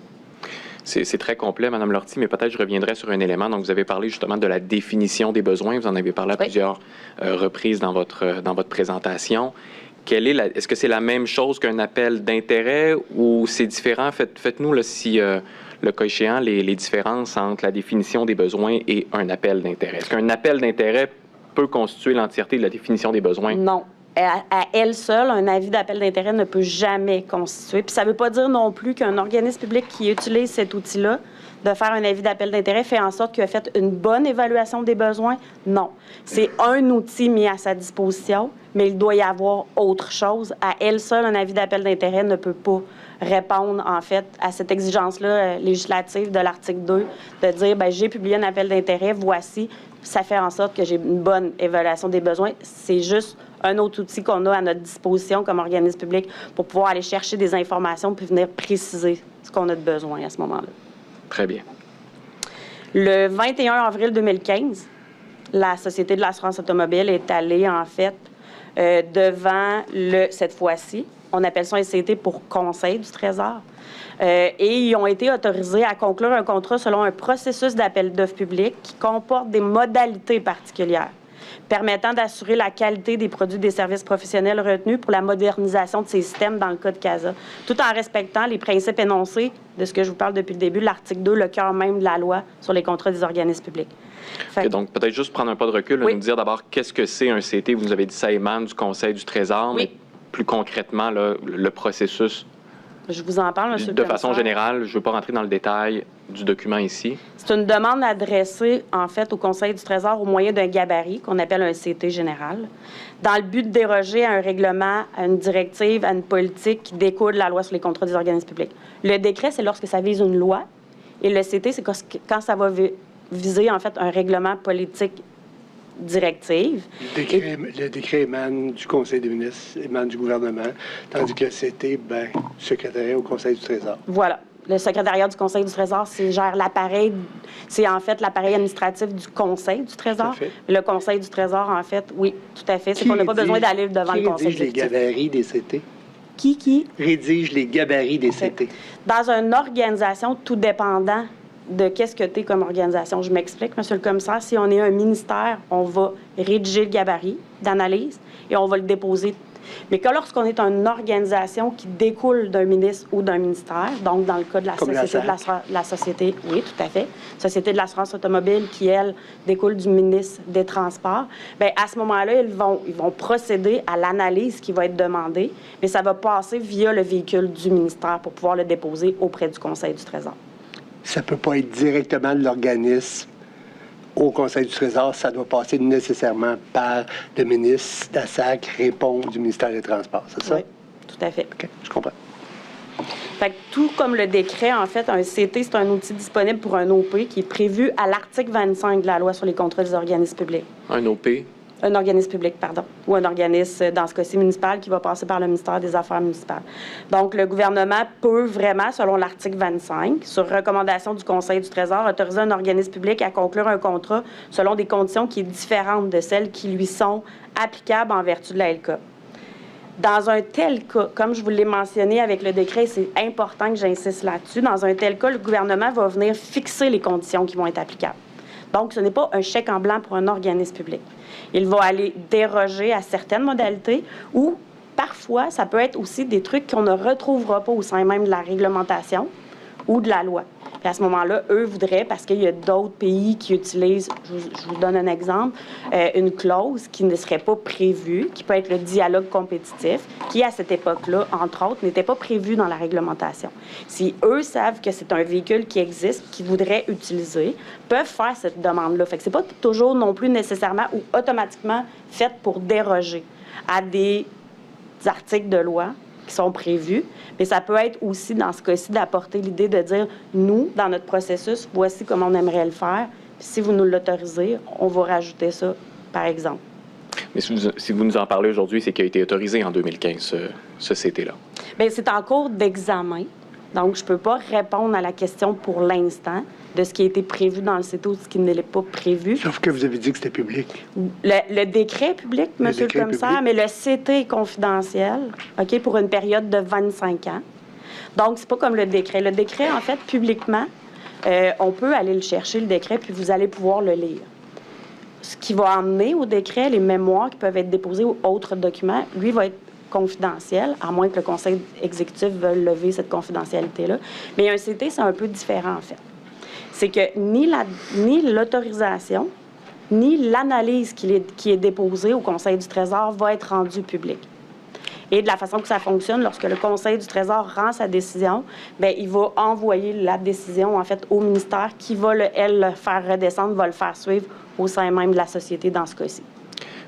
C'est très complet, Mme Lortie, mais peut-être je reviendrai sur un élément. Donc, vous avez parlé justement de la définition des besoins. Vous en avez parlé à plusieurs reprises dans votre présentation. Est-ce que c'est la même chose qu'un appel d'intérêt ou c'est différent? Faites-nous, là, si le cas échéant, les différences entre la définition des besoins et un appel d'intérêt. Est-ce qu'un appel d'intérêt peut constituer l'entièreté de la définition des besoins? Non. À elle seule, un avis d'appel d'intérêt ne peut jamais constituer. Puis ça ne veut pas dire non plus qu'un organisme public qui utilise cet outil-là de faire un avis d'appel d'intérêt fait en sorte qu'il a fait une bonne évaluation des besoins. Non. C'est un outil mis à sa disposition, mais il doit y avoir autre chose. À elle seule, un avis d'appel d'intérêt ne peut pas répondre, en fait, à cette exigence-là législative de l'article 2, de dire, bien, j'ai publié un appel d'intérêt, voici, ça fait en sorte que j'ai une bonne évaluation des besoins. C'est juste un autre outil qu'on a à notre disposition comme organisme public pour pouvoir aller chercher des informations puis venir préciser ce qu'on a de besoin à ce moment-là. Très bien. Le 21 avril 2015, la Société de l'assurance automobile est allée, en fait, devant cette fois-ci, on appelle ça un CT pour Conseil du Trésor, et ils ont été autorisés à conclure un contrat selon un processus d'appel d'offres public qui comporte des modalités particulières permettant d'assurer la qualité des produits des services professionnels retenus pour la modernisation de ces systèmes dans le cas de CASA, tout en respectant les principes énoncés de ce que je vous parle depuis le début, l'article 2, le cœur même de la loi sur les contrats des organismes publics. Okay, donc, peut-être juste prendre un pas de recul, oui. Nous dire d'abord qu'est-ce que c'est un CT. Vous nous avez dit ça émane du Conseil du Trésor, oui. Mais plus concrètement, là, le processus. Je vous en parle, M. De façon générale, je ne veux pas rentrer dans le détail du document ici. C'est une demande adressée, en fait, au Conseil du Trésor au moyen d'un gabarit qu'on appelle un CT général, dans le but de déroger à un règlement, à une directive, à une politique qui découle de la loi sur les contrats des organismes publics. Le décret, c'est lorsque ça vise une loi, et le CT, c'est quand ça va viser, en fait, un règlement politique directive. Le décret émane du Conseil des ministres, émane du gouvernement, tandis que le CT, bien, secrétariat au Conseil du Trésor. Voilà. Le secrétariat du Conseil du Trésor, c'est gère l'appareil, c'est en fait l'appareil administratif du Conseil du Trésor. Le Conseil du Trésor, en fait, oui, tout à fait. C'est qu'on n'a pas besoin d'aller devant le Conseil exécutif. Qui rédige les gabarits des CT? Qui rédige les gabarits des CT? Dans une organisation, tout dépendant de qu'est-ce que tu es comme organisation. Je m'explique, Monsieur le commissaire. Si on est un ministère, on va rédiger le gabarit d'analyse et on va le déposer. Mais que lorsqu'on est une organisation qui découle d'un ministre ou d'un ministère, donc dans le cas de la société, oui, tout à fait, Société de l'assurance automobile qui, elle, découle du ministre des Transports, bien, à ce moment-là, ils vont procéder à l'analyse qui va être demandée, mais ça va passer via le véhicule du ministère pour pouvoir le déposer auprès du Conseil du Trésor. Ça ne peut pas être directement de l'organisme au Conseil du Trésor. Ça doit passer nécessairement par le ministre. La SAC répond du ministère des Transports, c'est ça? Oui, tout à fait. OK, je comprends. Fait que tout comme le décret, en fait, un CT, c'est un outil disponible pour un OP qui est prévu à l'article 25 de la loi sur les contrats des organismes publics. Un OP? Un organisme public, pardon, ou un organisme, dans ce cas-ci, municipal, qui va passer par le ministère des Affaires municipales. Donc, le gouvernement peut vraiment, selon l'article 25, sur recommandation du Conseil du Trésor, autoriser un organisme public à conclure un contrat selon des conditions qui sont différentes de celles qui lui sont applicables en vertu de la LK. Dans un tel cas, comme je vous l'ai mentionné avec le décret, c'est important que j'insiste là-dessus, dans un tel cas, le gouvernement va venir fixer les conditions qui vont être applicables. Donc, ce n'est pas un chèque en blanc pour un organisme public. Il va aller déroger à certaines modalités ou, parfois, ça peut être aussi des trucs qu'on ne retrouvera pas au sein même de la réglementation ou de la loi. Puis à ce moment-là, eux voudraient, parce qu'il y a d'autres pays qui utilisent, je vous donne un exemple, une clause qui ne serait pas prévue, qui peut être le dialogue compétitif, qui à cette époque-là, entre autres, n'était pas prévu dans la réglementation. Si eux savent que c'est un véhicule qui existe, qu'ils voudraient utiliser, peuvent faire cette demande-là. Fait que c'est pas toujours non plus nécessairement ou automatiquement fait pour déroger à des articles de loi qui sont prévus, mais ça peut être aussi, dans ce cas-ci, d'apporter l'idée de dire, nous, dans notre processus, voici comment on aimerait le faire, puis si vous nous l'autorisez, on va rajouter ça, par exemple. Mais si vous nous en parlez aujourd'hui, c'est qu'il a été autorisé en 2015, ce CT-là. Bien, c'est en cours d'examen, donc je ne peux pas répondre à la question pour l'instant de ce qui a été prévu dans le CT ou ce qui ne l'est pas prévu. Sauf que vous avez dit que c'était public. Le décret est public, M. le commissaire, mais le CT est confidentiel, OK, pour une période de 25 ans. Donc, c'est pas comme le décret. Le décret, en fait, publiquement, on peut aller le chercher, le décret, puis vous allez pouvoir le lire. Ce qui va emmener au décret, les mémoires qui peuvent être déposées ou autres documents, lui, va être confidentiel, à moins que le conseil exécutif veuille lever cette confidentialité-là. Mais un CT, c'est un peu différent, en fait. C'est que ni l'autorisation, ni l'analyse qui est déposée au Conseil du Trésor va être rendue publique. Et de la façon que ça fonctionne, lorsque le Conseil du Trésor rend sa décision, bien, il va envoyer la décision, en fait, au ministère qui va, le faire redescendre, va le faire suivre au sein même de la société dans ce cas-ci.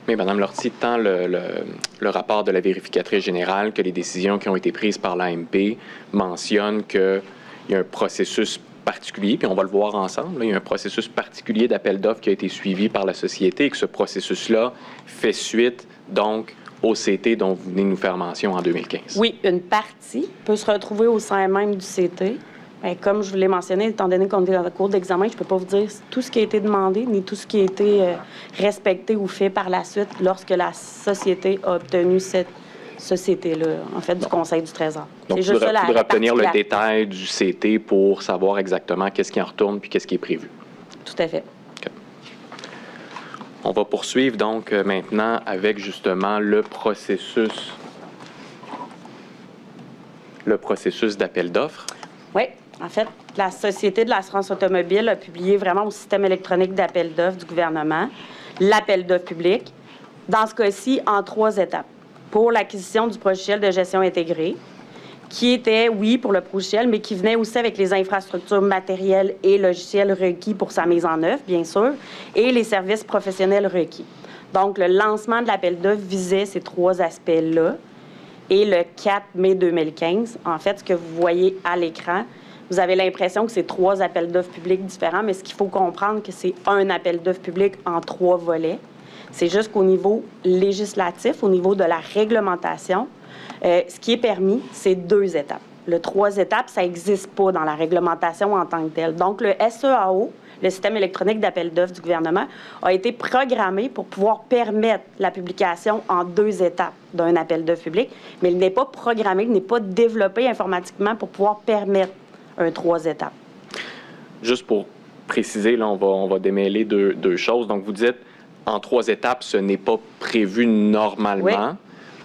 Mais Mme Lortie, tant le rapport de la vérificatrice générale que les décisions qui ont été prises par l'AMP mentionnent qu'il y a un processus particulier, puis on va le voir ensemble, là, il y a un processus particulier d'appel d'offres qui a été suivi par la société et que ce processus-là fait suite, donc, au CT dont vous venez de nous faire mention en 2015. Oui, une partie peut se retrouver au sein même du CT. Bien, comme je vous l'ai mentionné, étant donné qu'on est dans le cours d'examen, je ne peux pas vous dire tout ce qui a été demandé, ni tout ce qui a été respecté ou fait par la suite lorsque la société a obtenu cette société-là, en fait, du Conseil du Trésor. Donc, il faudra obtenir le détail du CT pour savoir exactement qu'est-ce qui en retourne puis qu'est-ce qui est prévu. Tout à fait. Okay. On va poursuivre donc maintenant avec justement le processus d'appel d'offres. Oui. En fait, la Société de l'assurance automobile a publié vraiment au système électronique d'appel d'offres du gouvernement l'appel d'offres public, dans ce cas-ci, en 3 étapes. Pour l'acquisition du logiciel de gestion intégré, qui était, oui, pour le logiciel, mais qui venait aussi avec les infrastructures matérielles et logiciels requis pour sa mise en œuvre, bien sûr, et les services professionnels requis. Donc, le lancement de l'appel d'offres visait ces 3 aspects-là. Et le 4 mai 2015, en fait, ce que vous voyez à l'écran, vous avez l'impression que c'est 3 appels d'offres publics différents, mais ce qu'il faut comprendre, que c'est un appel d'offres public en 3 volets. C'est juste qu'au niveau législatif, au niveau de la réglementation, ce qui est permis, c'est 2 étapes. Le 3 étapes, ça n'existe pas dans la réglementation en tant que telle. Donc, le SEAO, le système électronique d'appel d'offres du gouvernement, a été programmé pour pouvoir permettre la publication en 2 étapes d'un appel d'offres public, mais il n'est pas programmé, il n'est pas développé informatiquement pour pouvoir permettre un 3 étapes. Juste pour préciser, là, on va démêler deux choses. Donc, vous dites, en 3 étapes, ce n'est pas prévu normalement. Oui.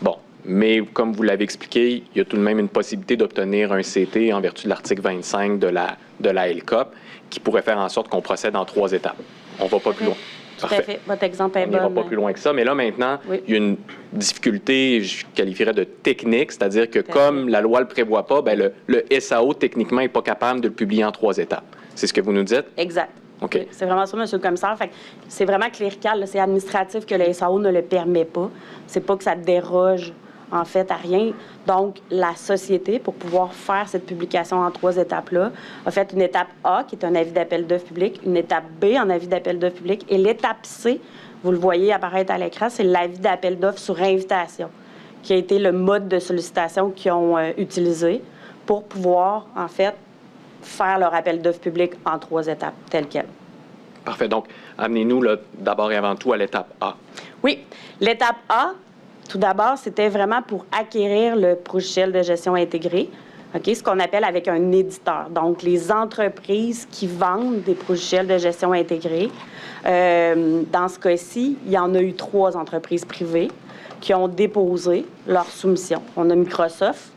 Bon, mais comme vous l'avez expliqué, il y a tout de même une possibilité d'obtenir un CT en vertu de l'article 25 de la LCOP qui pourrait faire en sorte qu'on procède en 3 étapes. On ne va pas plus loin. Tout à fait. Votre exemple est bon. On ne va pas plus loin que ça. Mais là, maintenant, oui, il y a une difficulté, je qualifierais de technique, c'est-à-dire que comme la loi ne le prévoit pas, bien, le SAO, techniquement, n'est pas capable de le publier en 3 étapes. C'est ce que vous nous dites? Exact. OK. C'est vraiment ça, M. le commissaire. Fait que c'est vraiment clérical, là. C'est administratif que le SAO ne le permet pas. C'est pas que ça déroge, en fait, à rien. Donc, la société, pour pouvoir faire cette publication en 3 étapes-là, a fait une étape A, qui est un avis d'appel d'offres public, une étape B, en avis d'appel d'offres public, et l'étape C, vous le voyez apparaître à l'écran, c'est l'avis d'appel d'offres sur invitation, qui a été le mode de sollicitation qu'ils ont utilisé pour pouvoir, en fait, faire leur appel d'offres public en 3 étapes, telles quelles. Parfait. Donc, amenez-nous d'abord et avant tout à l'étape A. Oui. L'étape A, tout d'abord, c'était vraiment pour acquérir le logiciel de gestion intégré, okay, ce qu'on appelle avec un éditeur. Donc, les entreprises qui vendent des logiciels de gestion intégrés. Dans ce cas-ci, il y en a eu 3 entreprises privées qui ont déposé leur soumission. On a Microsoft,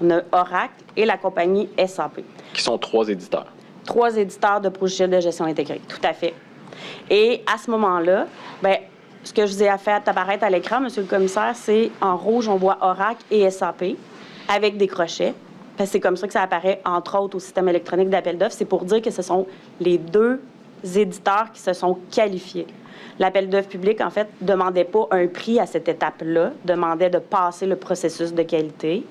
on a Oracle et la compagnie SAP. Qui sont 3 éditeurs. 3 éditeurs de logiciels de gestion intégrée, tout à fait. Et à ce moment-là, bien, ce que je vous ai fait apparaître à l'écran, Monsieur le commissaire, c'est en rouge, on voit Oracle et SAP avec des crochets. Parce que c'est comme ça que ça apparaît, entre autres, au système électronique d'appel d'offres. C'est pour dire que ce sont les 2 éditeurs qui se sont qualifiés. L'appel d'offres public, en fait, ne demandait pas un prix à cette étape-là, demandait de passer le processus de qualité.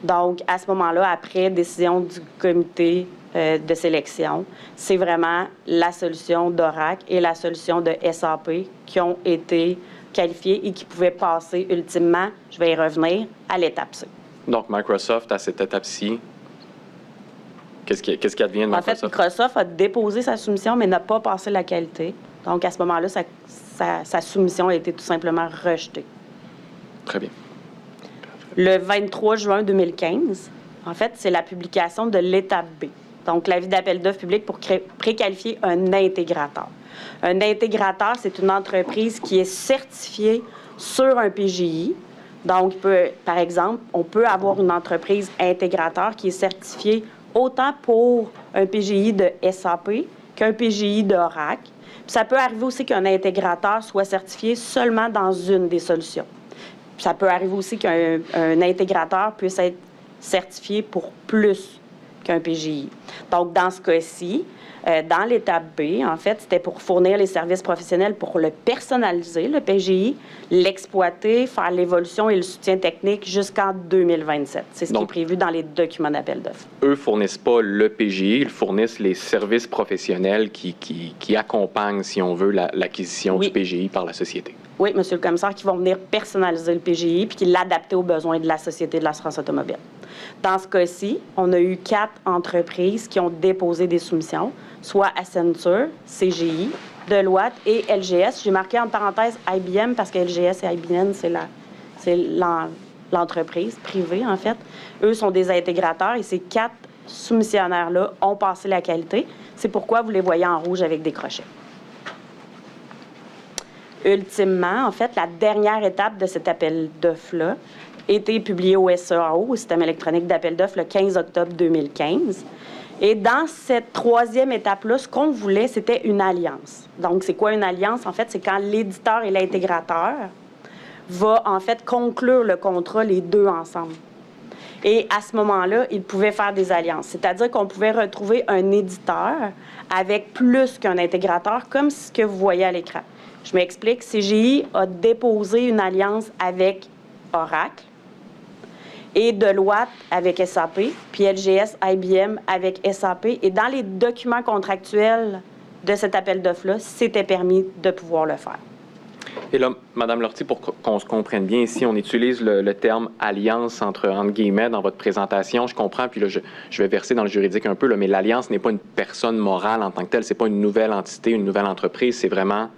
Donc, à ce moment-là, après décision du comité de sélection, c'est vraiment la solution d'Oracle et la solution de SAP qui ont été qualifiés et qui pouvaient passer ultimement, je vais y revenir, à l'étape C. Donc, Microsoft, à cette étape-ci, qu'est-ce qui advient de Microsoft? En fait, Microsoft a déposé sa soumission, mais n'a pas passé la qualité. Donc, à ce moment-là, sa soumission a été tout simplement rejetée. Très bien. Le 23 juin 2015, en fait, c'est la publication de l'étape B. Donc, l'avis d'appel d'offres public pour préqualifier un intégrateur. Un intégrateur, c'est une entreprise qui est certifiée sur un PGI. Donc, par exemple, on peut avoir une entreprise intégrateur qui est certifiée autant pour un PGI de SAP qu'un PGI d'Oracle. Puis ça peut arriver aussi qu'un intégrateur soit certifié seulement dans une des solutions. Puis ça peut arriver aussi qu'un intégrateur puisse être certifié pour plus qu'un PGI. Donc, dans ce cas-ci, dans l'étape B, en fait, c'était pour fournir les services professionnels pour le personnaliser, le PGI, l'exploiter, faire l'évolution et le soutien technique jusqu'en 2027. C'est ce qui est prévu dans les documents d'appel d'offres. Eux ne fournissent pas le PGI, ils fournissent les services professionnels qui accompagnent, si on veut, l'acquisition du PGI par la société. Oui, Monsieur le commissaire, qui vont venir personnaliser le PGI puis qui l'adapter aux besoins de la Société de l'assurance automobile. Dans ce cas-ci, on a eu 4 entreprises qui ont déposé des soumissions, soit Accenture, CGI, Deloitte et LGS. J'ai marqué en parenthèse IBM parce que LGS et IBM, c'est l'entreprise privée, en fait. Eux sont des intégrateurs et ces 4 soumissionnaires-là ont passé la qualité. C'est pourquoi vous les voyez en rouge avec des crochets. Ultimement, en fait, la dernière étape de cet appel d'offres-là a été publiée au SEAO, au système électronique d'appel d'offres, le 15 octobre 2015. Et dans cette 3e étape-là, ce qu'on voulait, c'était une alliance. Donc, c'est quoi une alliance? En fait, c'est quand l'éditeur et l'intégrateur vont, en fait, conclure le contrat, les 2 ensemble. Et à ce moment-là, ils pouvaient faire des alliances. C'est-à-dire qu'on pouvait retrouver un éditeur avec plus qu'un intégrateur, comme ce que vous voyez à l'écran. Je m'explique. CGI a déposé une alliance avec Oracle et Deloitte avec SAP, puis LGS, IBM avec SAP. Et dans les documents contractuels de cet appel d'offres-là, c'était permis de pouvoir le faire. Et là, Mme Lortie, pour qu'on se comprenne bien ici, on utilise le terme « alliance » entre guillemets dans votre présentation. Je comprends, puis là, je vais verser dans le juridique un peu, là, mais l'alliance n'est pas une personne morale en tant que telle. C'est pas une nouvelle entité, une nouvelle entreprise. C'est vraiment,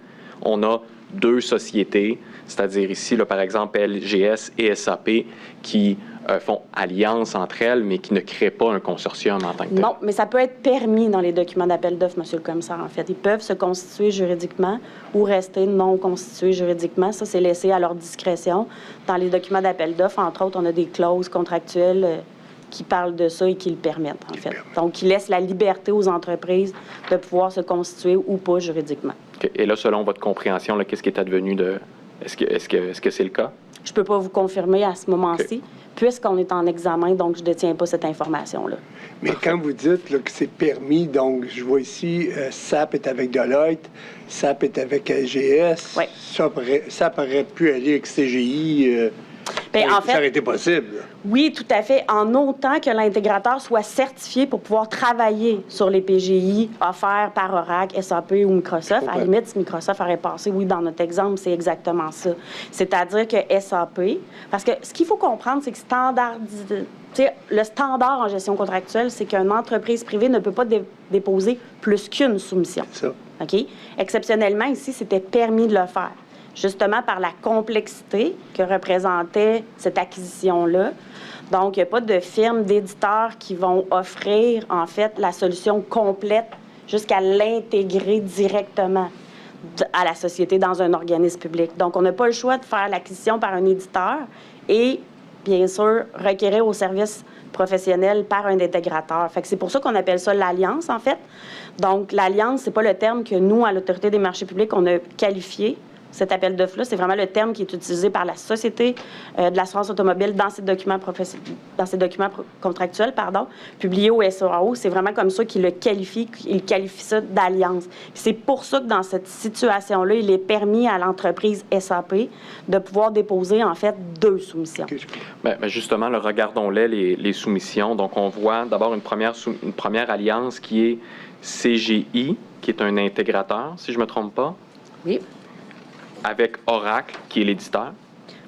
on a 2 sociétés, c'est-à-dire ici, là, par exemple, LGS et SAP, qui font alliance entre elles, mais qui ne créent pas un consortium en tant que tel. Non, mais ça peut être permis dans les documents d'appel d'offres, Monsieur le commissaire, en fait. Ils peuvent se constituer juridiquement ou rester non constitués juridiquement. Ça, c'est laissé à leur discrétion. Dans les documents d'appel d'offres, entre autres, on a des clauses contractuelles qui parlent de ça et qui le permettent, en fait. Donc, qui laissent la liberté aux entreprises de pouvoir se constituer ou pas juridiquement. Okay. Et là, selon votre compréhension, là, qu'est-ce qui est advenu de... Est-ce que c'est le cas? Je ne peux pas vous confirmer à ce moment-ci, puisqu'on est en examen, donc je ne détiens pas cette information-là. Mais quand vous dites là, que c'est permis, donc je vois ici, SAP est avec Deloitte, SAP est avec LGS, ça aurait pu aller avec CGI, en fait, ça aurait été possible. Oui, tout à fait, en autant que l'intégrateur soit certifié pour pouvoir travailler sur les PGI offerts par Oracle, SAP ou Microsoft. À la limite, si Microsoft aurait passé, oui, dans notre exemple, c'est exactement ça. C'est-à-dire que SAP, parce que ce qu'il faut comprendre, c'est que le standard en gestion contractuelle, c'est qu'une entreprise privée ne peut pas déposer plus qu'une soumission. C'est ça. OK? Exceptionnellement, ici, c'était permis de le faire. Justement par la complexité que représentait cette acquisition-là. Donc, il n'y a pas de firme d'éditeurs qui vont offrir, en fait, la solution complète jusqu'à l'intégrer directement à la société dans un organisme public. Donc, on n'a pas le choix de faire l'acquisition par un éditeur et, bien sûr, requérir au service professionnelle par un intégrateur. Fait que c'est pour ça qu'on appelle ça l'alliance, en fait. Donc, l'alliance, c'est pas le terme que nous, à l'Autorité des marchés publics, on a qualifié. Cet appel d'offres-là, c'est vraiment le terme qui est utilisé par la Société de l'assurance automobile dans ses documents contractuels, publiés au SAO. C'est vraiment comme ça qu'il le qualifie, il qualifie ça d'alliance. C'est pour ça que dans cette situation-là, il est permis à l'entreprise SAP de pouvoir déposer, en fait, 2 soumissions. Bien, justement, regardons-les, les soumissions. Donc, on voit d'abord une première alliance qui est CGI, qui est un intégrateur, si je ne me trompe pas. Oui. Avec Oracle, qui est l'éditeur.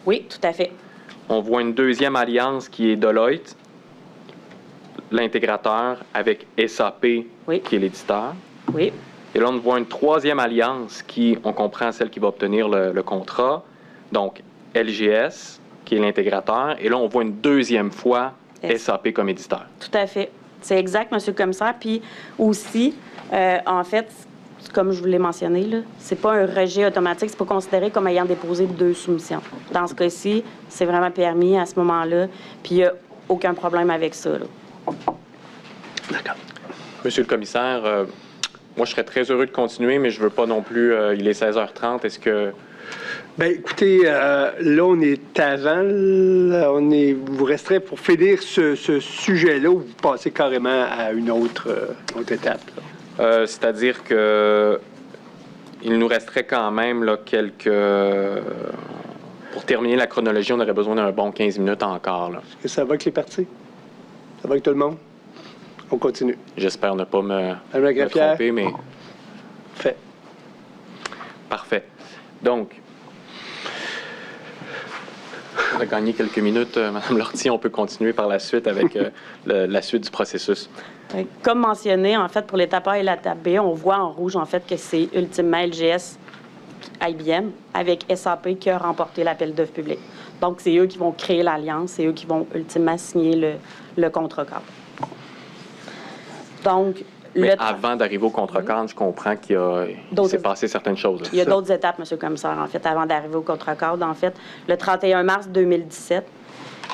Oui, tout à fait. On voit une deuxième alliance qui est Deloitte, l'intégrateur, avec SAP, qui est l'éditeur. Oui. Et là, on voit une troisième alliance qui, on comprend, celle qui va obtenir le contrat. Donc, LGS, qui est l'intégrateur. Et là, on voit une deuxième fois SAP comme éditeur. Tout à fait. C'est exact, M. le commissaire. Puis aussi, en fait, comme je vous l'ai mentionné, là, c'est pas un rejet automatique, c'est pas considéré comme ayant déposé 2 soumissions. Dans ce cas-ci, c'est vraiment permis à ce moment-là, puis il n'y a aucun problème avec ça. D'accord. Monsieur le commissaire, moi, je serais très heureux de continuer, mais je veux pas non plus... il est 16h30, est-ce que... Bien, écoutez, là, on est avant. Là, vous resterez pour finir ce sujet-là ou vous passez carrément à une autre étape? C'est-à-dire que il nous resterait quand même là, quelques... Pour terminer la chronologie, on aurait besoin d'un bon 15 minutes encore. Là. Est-ce que ça va avec les parties? Ça va avec tout le monde? On continue. J'espère ne pas me tromper, mais... Fait. Parfait. Donc, on a gagné quelques minutes. Mme Lortie, on peut continuer par la suite avec la suite du processus. Comme mentionné, en fait, pour l'étape A et l'étape B, on voit en rouge, en fait, que c'est ultimement LGS IBM avec SAP qui a remporté l'appel d'offres public. Donc, c'est eux qui vont créer l'alliance, c'est eux qui vont ultimement signer le contrat cadre. Donc, mais avant d'arriver au contrat-cadre, je comprends qu'il s'est passé certaines choses. Il y a d'autres étapes, M. le commissaire, en fait, avant d'arriver au contrat-cadre. En fait, le 31 mars 2017,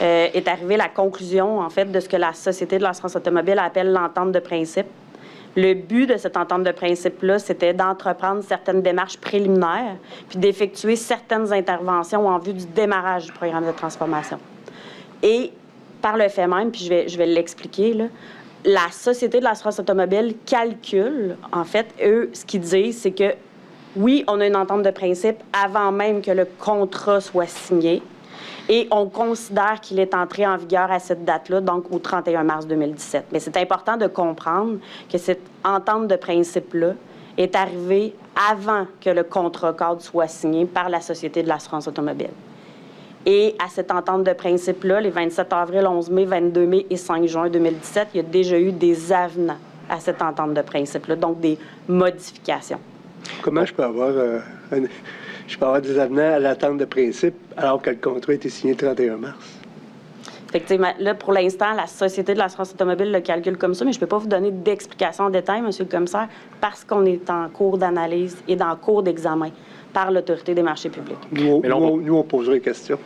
est arrivée la conclusion, en fait, de ce que la Société de l'assurance automobile appelle l'entente de principe. Le but de cette entente de principe-là, c'était d'entreprendre certaines démarches préliminaires puis d'effectuer certaines interventions en vue du démarrage du programme de transformation. Et par le fait même, puis je vais l'expliquer, là, la Société de l'assurance automobile calcule, en fait, eux, ce qu'ils disent, c'est que, oui, on a une entente de principe avant même que le contrat soit signé, et on considère qu'il est entré en vigueur à cette date-là, donc au 31 mars 2017. Mais c'est important de comprendre que cette entente de principe-là est arrivée avant que le contrat cadre soit signé par la Société de l'assurance automobile. Et à cette entente de principe-là, les 27 avril, 11 mai, 22 mai et 5 juin 2017, il y a déjà eu des avenants à cette entente de principe-là, donc des modifications. Comment je peux avoir des avenants à l'attente de principe alors que le contrat a été signé le 31 mars? Effectivement, là, pour l'instant, la Société de l'assurance automobile le calcule comme ça, mais je ne peux pas vous donner d'explication en détail, M. le commissaire, parce qu'on est en cours d'analyse et en cours d'examen par l'Autorité des marchés publics. Nous, on poserait des questions.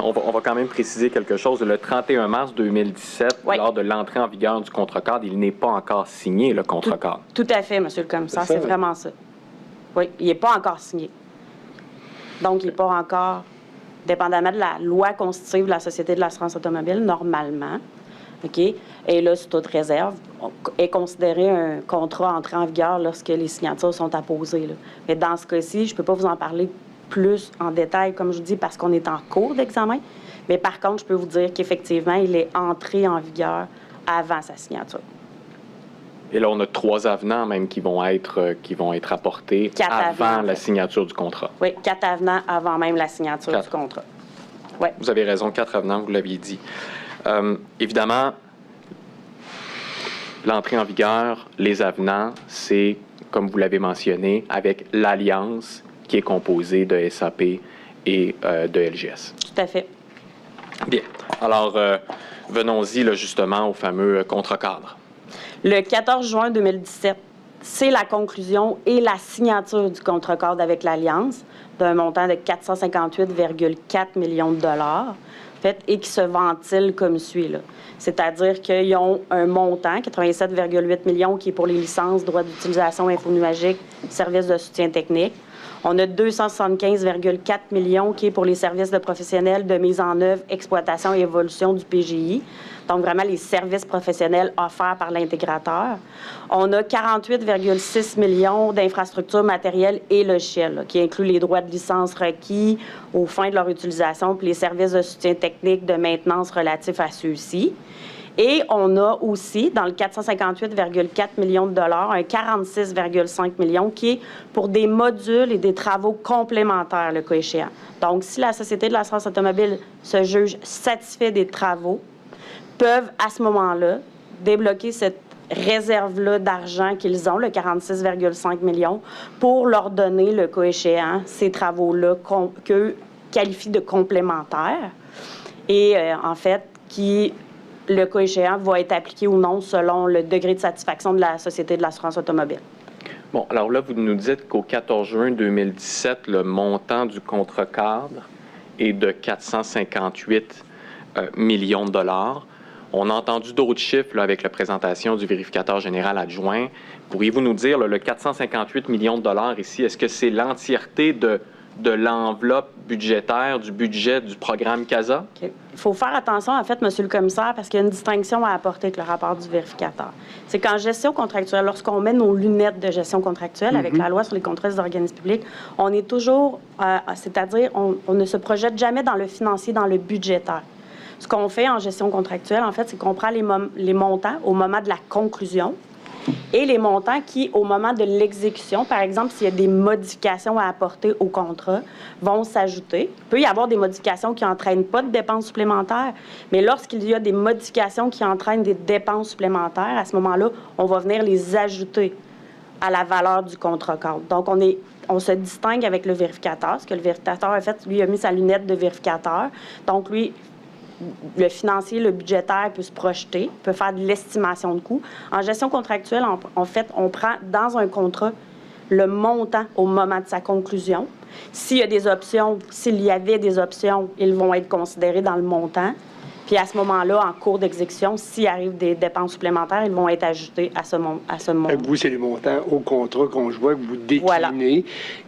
On va quand même préciser quelque chose. Le 31 mars 2017, lors de l'entrée en vigueur du contrat-cadre, il n'est pas encore signé, le contrat-cadre. Tout à fait, M. le commissaire, c'est vraiment ça. Oui, il n'est pas encore signé. Donc, il n'est pas encore, dépendamment de la loi constitutive de la Société de l'assurance automobile, normalement, OK, et là, sous toute réserve, est considéré un contrat entré en vigueur lorsque les signatures sont apposées. Là. Mais dans ce cas-ci, je ne peux pas vous en parler plus en détail, comme je vous dis, parce qu'on est en cours d'examen. Mais par contre, je peux vous dire qu'effectivement, il est entré en vigueur avant sa signature. Et là, on a 3 avenants même qui vont être apportés avant la signature du contrat. Oui, 4 avenants avant même la signature du contrat. Ouais. Vous avez raison, 4 avenants, vous l'aviez dit. Évidemment, l'entrée en vigueur, les avenants, c'est, comme vous l'avez mentionné, avec l'alliance qui est composée de SAP et de LGS. Tout à fait. Bien. Alors, venons-y là, justement au fameux contrat-cadre. Le 14 juin 2017, c'est la conclusion et la signature du contrat-cadre avec l'Alliance d'un montant de 458,4 millions de dollars. fait, et qui se ventilent comme suit, là. C'est-à-dire qu'ils ont un montant, 87,8 millions, qui est pour les licences, droits d'utilisation infonuagique, services de soutien technique. On a 275,4 millions qui est pour les services de professionnels de mise en œuvre, exploitation et évolution du PGI. Donc, vraiment, les services professionnels offerts par l'intégrateur. On a 48,6 millions d'infrastructures matérielles et logicielles, là, qui incluent les droits de licence requis aux fins de leur utilisation, puis les services de soutien technique de maintenance relatifs à ceux-ci. Et on a aussi, dans le 458,4 millions de dollars, un 46,5 millions qui est pour des modules et des travaux complémentaires, le cas échéant. Donc, si la Société de l'assurance automobile se juge satisfait des travaux, peuvent, à ce moment-là, débloquer cette réserve-là d'argent qu'ils ont, le 46,5 millions, pour leur donner, le cas échéant, ces travaux-là qu'eux qualifient de complémentaires. Et, en fait, qui, le cas échéant, va être appliqué ou non selon le degré de satisfaction de la Société de l'assurance automobile. Bon, alors là, vous nous dites qu'au 14 juin 2017, le montant du contrat cadre est de 458 millions de dollars. On a entendu d'autres chiffres là, avec la présentation du vérificateur général adjoint. Pourriez-vous nous dire, là, le 458 millions de dollars ici, est-ce que c'est l'entièreté de l'enveloppe budgétaire, du budget du programme CASA? Okay. Il faut faire attention, en fait, Monsieur le commissaire, parce qu'il y a une distinction à apporter avec le rapport du vérificateur. C'est qu'en gestion contractuelle, lorsqu'on met nos lunettes de gestion contractuelle avec la loi sur les contrats des organismes publics, on est toujours, c'est-à-dire, on ne se projette jamais dans le financier, dans le budgétaire. Ce qu'on fait en gestion contractuelle, en fait, c'est qu'on prend les montants au moment de la conclusion et les montants qui, au moment de l'exécution, par exemple, s'il y a des modifications à apporter au contrat, vont s'ajouter. Il peut y avoir des modifications qui n'entraînent pas de dépenses supplémentaires, mais lorsqu'il y a des modifications qui entraînent des dépenses supplémentaires, à ce moment-là, on va venir les ajouter à la valeur du contrat cadre. Donc, on se distingue avec le vérificateur, parce que le vérificateur, en fait, lui, a mis sa lunette de vérificateur. Donc, lui, le financier, le budgétaire peut se projeter, peut faire de l'estimation de coûts. En gestion contractuelle, en fait, on prend dans un contrat le montant au moment de sa conclusion. S'il y a des options, s'il y avait des options, ils vont être considérés dans le montant. Puis à ce moment-là, en cours d'exécution, s'il arrive des dépenses supplémentaires, ils vont être ajoutés à ce montant. Vous, c'est les montants au contrat qu'on voit que vous déclinez. Voilà.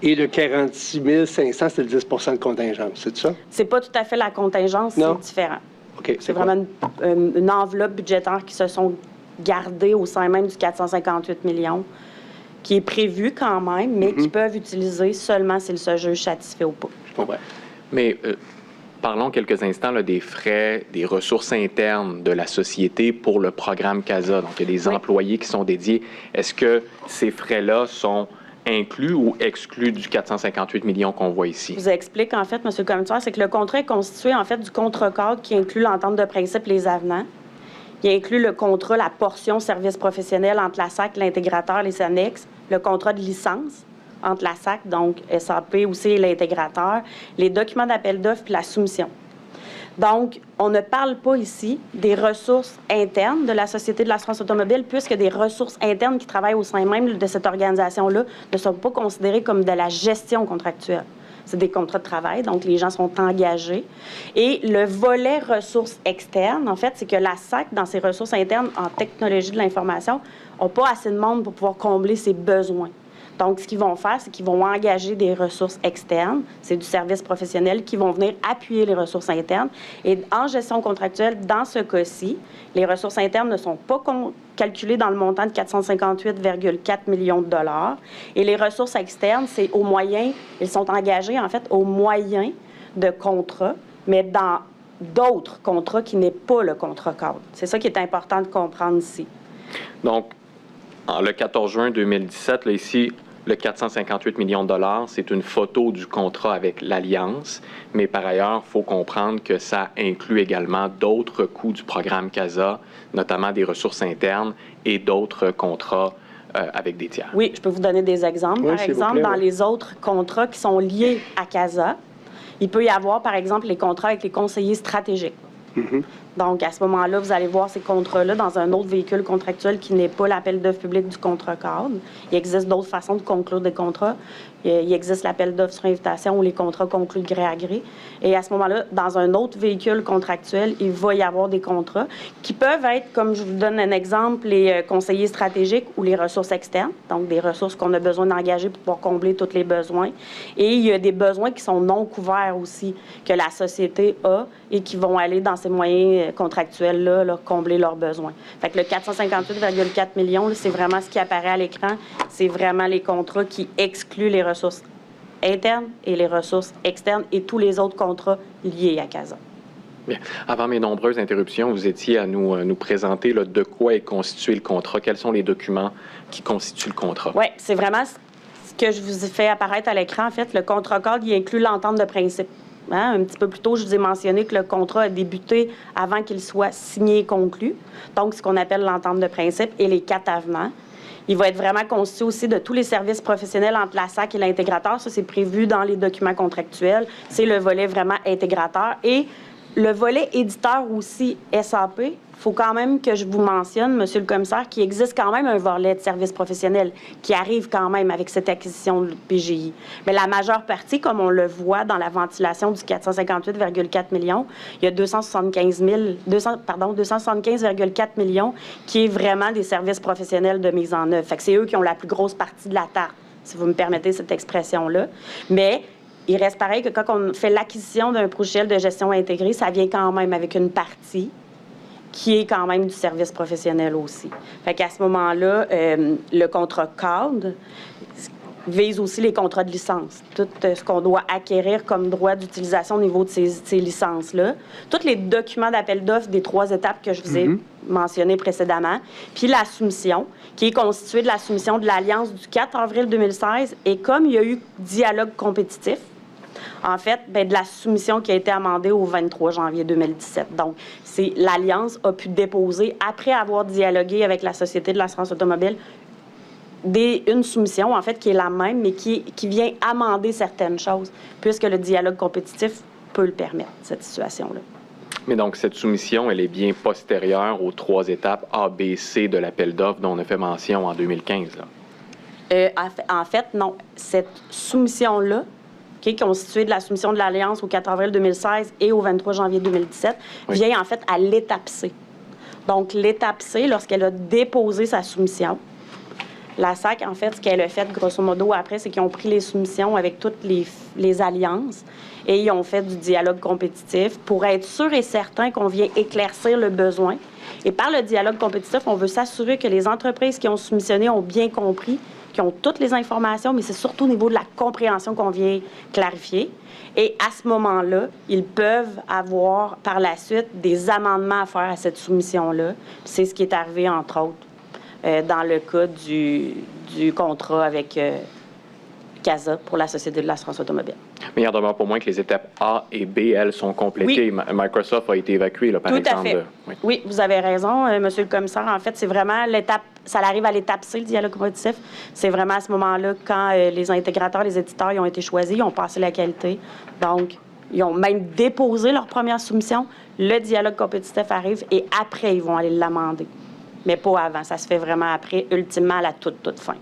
Et le 46 500, c'est le 10 de contingence, c'est ça? C'est pas tout à fait la contingence, c'est différent. OK. C'est vraiment une enveloppe budgétaire qui se sont gardées au sein même du 458 millions, qui est prévu quand même, mais qui peuvent utiliser seulement s'ils se jugent satisfaits ou pas. Je comprends. Mais parlons quelques instants là, des frais, des ressources internes de la société pour le programme CASA. Donc, il y a des employés qui sont dédiés. Est-ce que ces frais-là sont inclus ou exclus du 458 millions qu'on voit ici? Je vous explique, en fait, M. le commissaire, c'est que le contrat est constitué, en fait, du contrat cadre qui inclut l'entente de principe et les avenants. Il inclut le contrat, la portion service professionnel entre la SAC, l'intégrateur, les annexes, le contrat de licence entre la SAC, donc SAP aussi et l'intégrateur, les documents d'appel d'offres puis la soumission. Donc, on ne parle pas ici des ressources internes de la Société de l'assurance automobile, puisque des ressources internes qui travaillent au sein même de cette organisation-là ne sont pas considérées comme de la gestion contractuelle. C'est des contrats de travail, donc les gens sont engagés. Et le volet ressources externes, en fait, c'est que la SAC, dans ses ressources internes en technologie de l'information, n'a pas assez de monde pour pouvoir combler ses besoins. Donc, ce qu'ils vont faire, c'est qu'ils vont engager des ressources externes, c'est du service professionnel, qui vont venir appuyer les ressources internes. Et en gestion contractuelle, dans ce cas-ci, les ressources internes ne sont pas calculées dans le montant de 458,4 millions de dollars. Et les ressources externes, c'est au moyen, ils sont engagés, en fait, au moyen de contrats, mais dans d'autres contrats qui n'est pas le contrat cadre. C'est ça qui est important de comprendre ici. Donc, le 14 juin 2017, là, ici, le 458 millions de dollars, c'est une photo du contrat avec l'Alliance, mais par ailleurs, il faut comprendre que ça inclut également d'autres coûts du programme CASA, notamment des ressources internes et d'autres contrats avec des tiers. Oui, je peux vous donner des exemples. Oui, par exemple, dans les autres contrats qui sont liés à CASA, il peut y avoir, par exemple, les contrats avec les conseillers stratégiques. Donc, à ce moment-là, vous allez voir ces contrats-là dans un autre véhicule contractuel qui n'est pas l'appel d'offres public du contrat cadre. Il existe d'autres façons de conclure des contrats. Il existe l'appel d'offres sur invitation ou les contrats conclus de gré à gré. Et à ce moment-là, dans un autre véhicule contractuel, il va y avoir des contrats qui peuvent être, comme je vous donne un exemple, les conseillers stratégiques ou les ressources externes, donc des ressources qu'on a besoin d'engager pour pouvoir combler tous les besoins. Et il y a des besoins qui sont non couverts aussi, que la société a et qui vont aller dans ces moyens contractuels-là, là, combler leurs besoins. Fait que le 458,4 millions, c'est vraiment ce qui apparaît à l'écran. C'est vraiment les contrats qui excluent les ressources internes et les ressources externes et tous les autres contrats liés à CASA. Bien. Avant mes nombreuses interruptions, vous étiez à nous présenter là, de quoi est constitué le contrat. Quels sont les documents qui constituent le contrat? Oui, c'est vraiment ce que je vous ai fait apparaître à l'écran. En fait, le contrat cadre, il inclut l'entente de principe. Hein? Un petit peu plus tôt, je vous ai mentionné que le contrat a débuté avant qu'il soit signé et conclu. Donc, ce qu'on appelle l'entente de principe et les 4 avenants. Il va être vraiment constitué aussi de tous les services professionnels entre la SAC et l'intégrateur. Ça, c'est prévu dans les documents contractuels. C'est le volet vraiment intégrateur. Et le volet éditeur aussi, SAP, il faut quand même que je vous mentionne, Monsieur le commissaire, qu'il existe quand même un volet de services professionnels qui arrive quand même avec cette acquisition de PGI. Mais la majeure partie, comme on le voit dans la ventilation du 458,4 millions, il y a 275,4 millions qui est vraiment des services professionnels de mise en œuvre. Fait que c'est eux qui ont la plus grosse partie de la tarte, si vous me permettez cette expression-là. Mais il reste pareil que quand on fait l'acquisition d'un logiciel de gestion intégrée, ça vient quand même avec une partie qui est quand même du service professionnel aussi. Fait qu'à ce moment-là, le contrat cadre vise aussi les contrats de licence. Tout ce qu'on doit acquérir comme droit d'utilisation au niveau de ces licences-là. Tous les documents d'appel d'offres des 3 étapes que je vous ai mentionnées précédemment. Puis la soumission, qui est constituée de la soumission de l'Alliance du 4 avril 2016. Et comme il y a eu dialogue compétitif, en fait, de la soumission qui a été amendée au 23 janvier 2017. Donc, l'Alliance a pu déposer, après avoir dialogué avec la Société de l'assurance automobile, une soumission, en fait, qui est la même, mais qui vient amender certaines choses, puisque le dialogue compétitif peut le permettre, cette situation-là. Mais donc, cette soumission, elle est bien postérieure aux 3 étapes A, B, C de l'appel d'offres dont on a fait mention en 2015, là? En fait, non. Cette soumission-là, qui est constituée de la soumission de l'Alliance au 4 avril 2016 et au 23 janvier 2017, vient en fait à l'étape C. Donc, l'étape C, lorsqu'elle a déposé sa soumission, la SAC, en fait, ce qu'elle a fait, grosso modo, après, c'est qu'ils ont pris les soumissions avec toutes les alliances et ils ont fait du dialogue compétitif pour être sûr et certain qu'on vient éclaircir le besoin. Et par le dialogue compétitif, on veut s'assurer que les entreprises qui ont soumissionné ont bien compris, qui ont toutes les informations, mais c'est surtout au niveau de la compréhension qu'on vient clarifier. Et à ce moment-là, ils peuvent avoir par la suite des amendements à faire à cette soumission-là. C'est ce qui est arrivé, entre autres, dans le cas du contrat avec CASA pour la Société de l'assurance automobile. Mais il en demeure pour moins que les étapes A et B, elles, sont complétées. Oui. Microsoft a été évacué, là, par exemple. Tout à fait. Oui, vous avez raison, Monsieur le commissaire. En fait, c'est vraiment l'étape, ça arrive à l'étape C, le dialogue compétitif. C'est vraiment à ce moment-là, quand les intégrateurs, les éditeurs, ils ont été choisis, ils ont passé la qualité. Donc, ils ont même déposé leur première soumission. Le dialogue compétitif arrive et après, ils vont aller l'amender. Mais pas avant. Ça se fait vraiment après, ultimement, à la toute fin.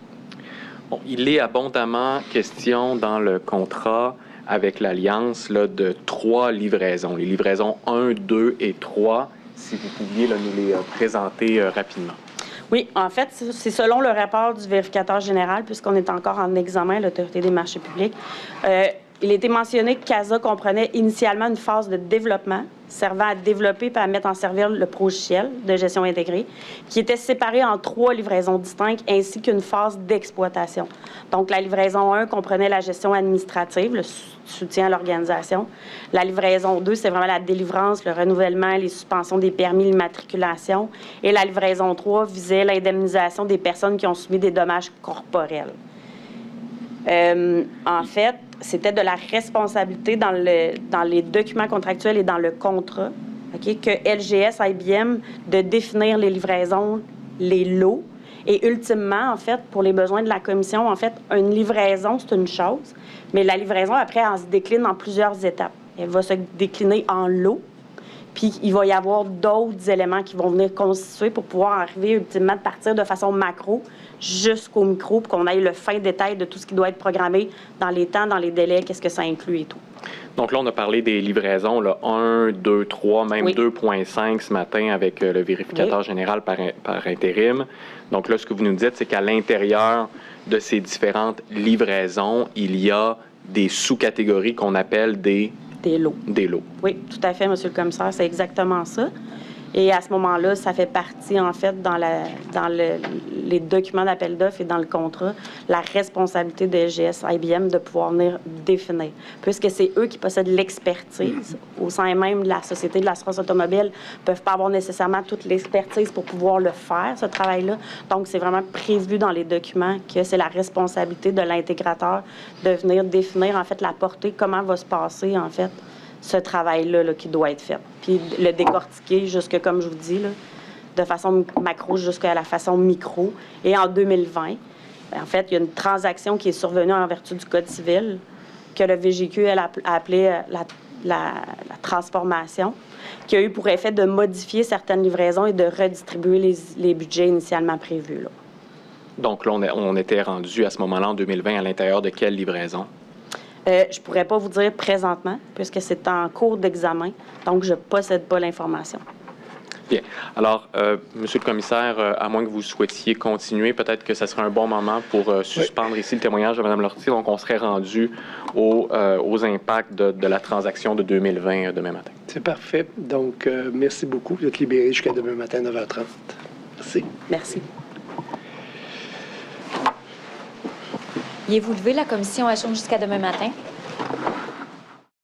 Bon, il est abondamment question dans le contrat avec l'Alliance là, de 3 livraisons. Les livraisons 1, 2 et 3, si vous pouviez là, nous les présenter rapidement. Oui, en fait, c'est selon le rapport du vérificateur général, puisqu'on est encore en examen à l'Autorité des marchés publics. Il a été mentionné que CASA comprenait initialement une phase de développement servant à développer et à mettre en service le logiciel de gestion intégrée, qui était séparé en 3 livraisons distinctes ainsi qu'une phase d'exploitation. Donc, la livraison 1 comprenait la gestion administrative, le soutien à l'organisation. La livraison 2, c'est vraiment la délivrance, le renouvellement, les suspensions des permis, l'immatriculation. Et la livraison 3 visait l'indemnisation des personnes qui ont subi des dommages corporels. En fait, c'était de la responsabilité dans les documents contractuels et dans le contrat, que LGS, IBM, de définir les livraisons, les lots. Et ultimement, en fait, pour les besoins de la commission, en fait, une livraison, c'est une chose, mais la livraison, après, elle se décline en plusieurs étapes. Elle va se décliner en lots. Puis il va y avoir d'autres éléments qui vont venir constituer pour pouvoir arriver ultimement de partir de façon macro jusqu'au micro pour qu'on ait le fin détail de tout ce qui doit être programmé dans les temps, dans les délais, qu'est-ce que ça inclut et tout. Donc là, on a parlé des livraisons, là, 1, 2, 3, même Oui. 2,5 ce matin avec le vérificateur général par intérim. Donc là, ce que vous nous dites, c'est qu'à l'intérieur de ces différentes livraisons, il y a des sous-catégories qu'on appelle des lots. Des lots. Oui, tout à fait, Monsieur le commissaire, c'est exactement ça. Et à ce moment-là, ça fait partie, en fait, dans les documents d'appel d'offres et dans le contrat, la responsabilité de SGS-IBM de pouvoir venir définir. Puisque c'est eux qui possèdent l'expertise au sein même de la Société de l'assurance automobile, ne peuvent pas avoir nécessairement toute l'expertise pour pouvoir le faire, ce travail-là. Donc, c'est vraiment prévu dans les documents que c'est la responsabilité de l'intégrateur de venir définir, en fait, la portée, comment va se passer, en fait, ce travail-là là, qui doit être fait. Puis le décortiquer jusque, comme je vous dis, là, de façon macro jusqu'à la façon micro. Et en 2020, en fait, il y a une transaction qui est survenue en vertu du Code civil que le VGQ a appelé la transformation, qui a eu pour effet de modifier certaines livraisons et de redistribuer les budgets initialement prévus. Là. Donc là, on était rendu à ce moment-là, en 2020, à l'intérieur de quelle livraison? Je ne pourrais pas vous dire présentement, puisque c'est en cours d'examen, donc je ne possède pas l'information. Bien. Alors, Monsieur le commissaire, à moins que vous souhaitiez continuer, peut-être que ce serait un bon moment pour suspendre ici le témoignage de Mme Lortie. Donc, on serait rendu aux impacts de la transaction de 2020 demain matin. C'est parfait. Donc, merci beaucoup. Vous êtes libéré jusqu'à demain matin, 9h30. Merci. Merci. Veuillez-vous lever, la commission échange jusqu'à demain matin.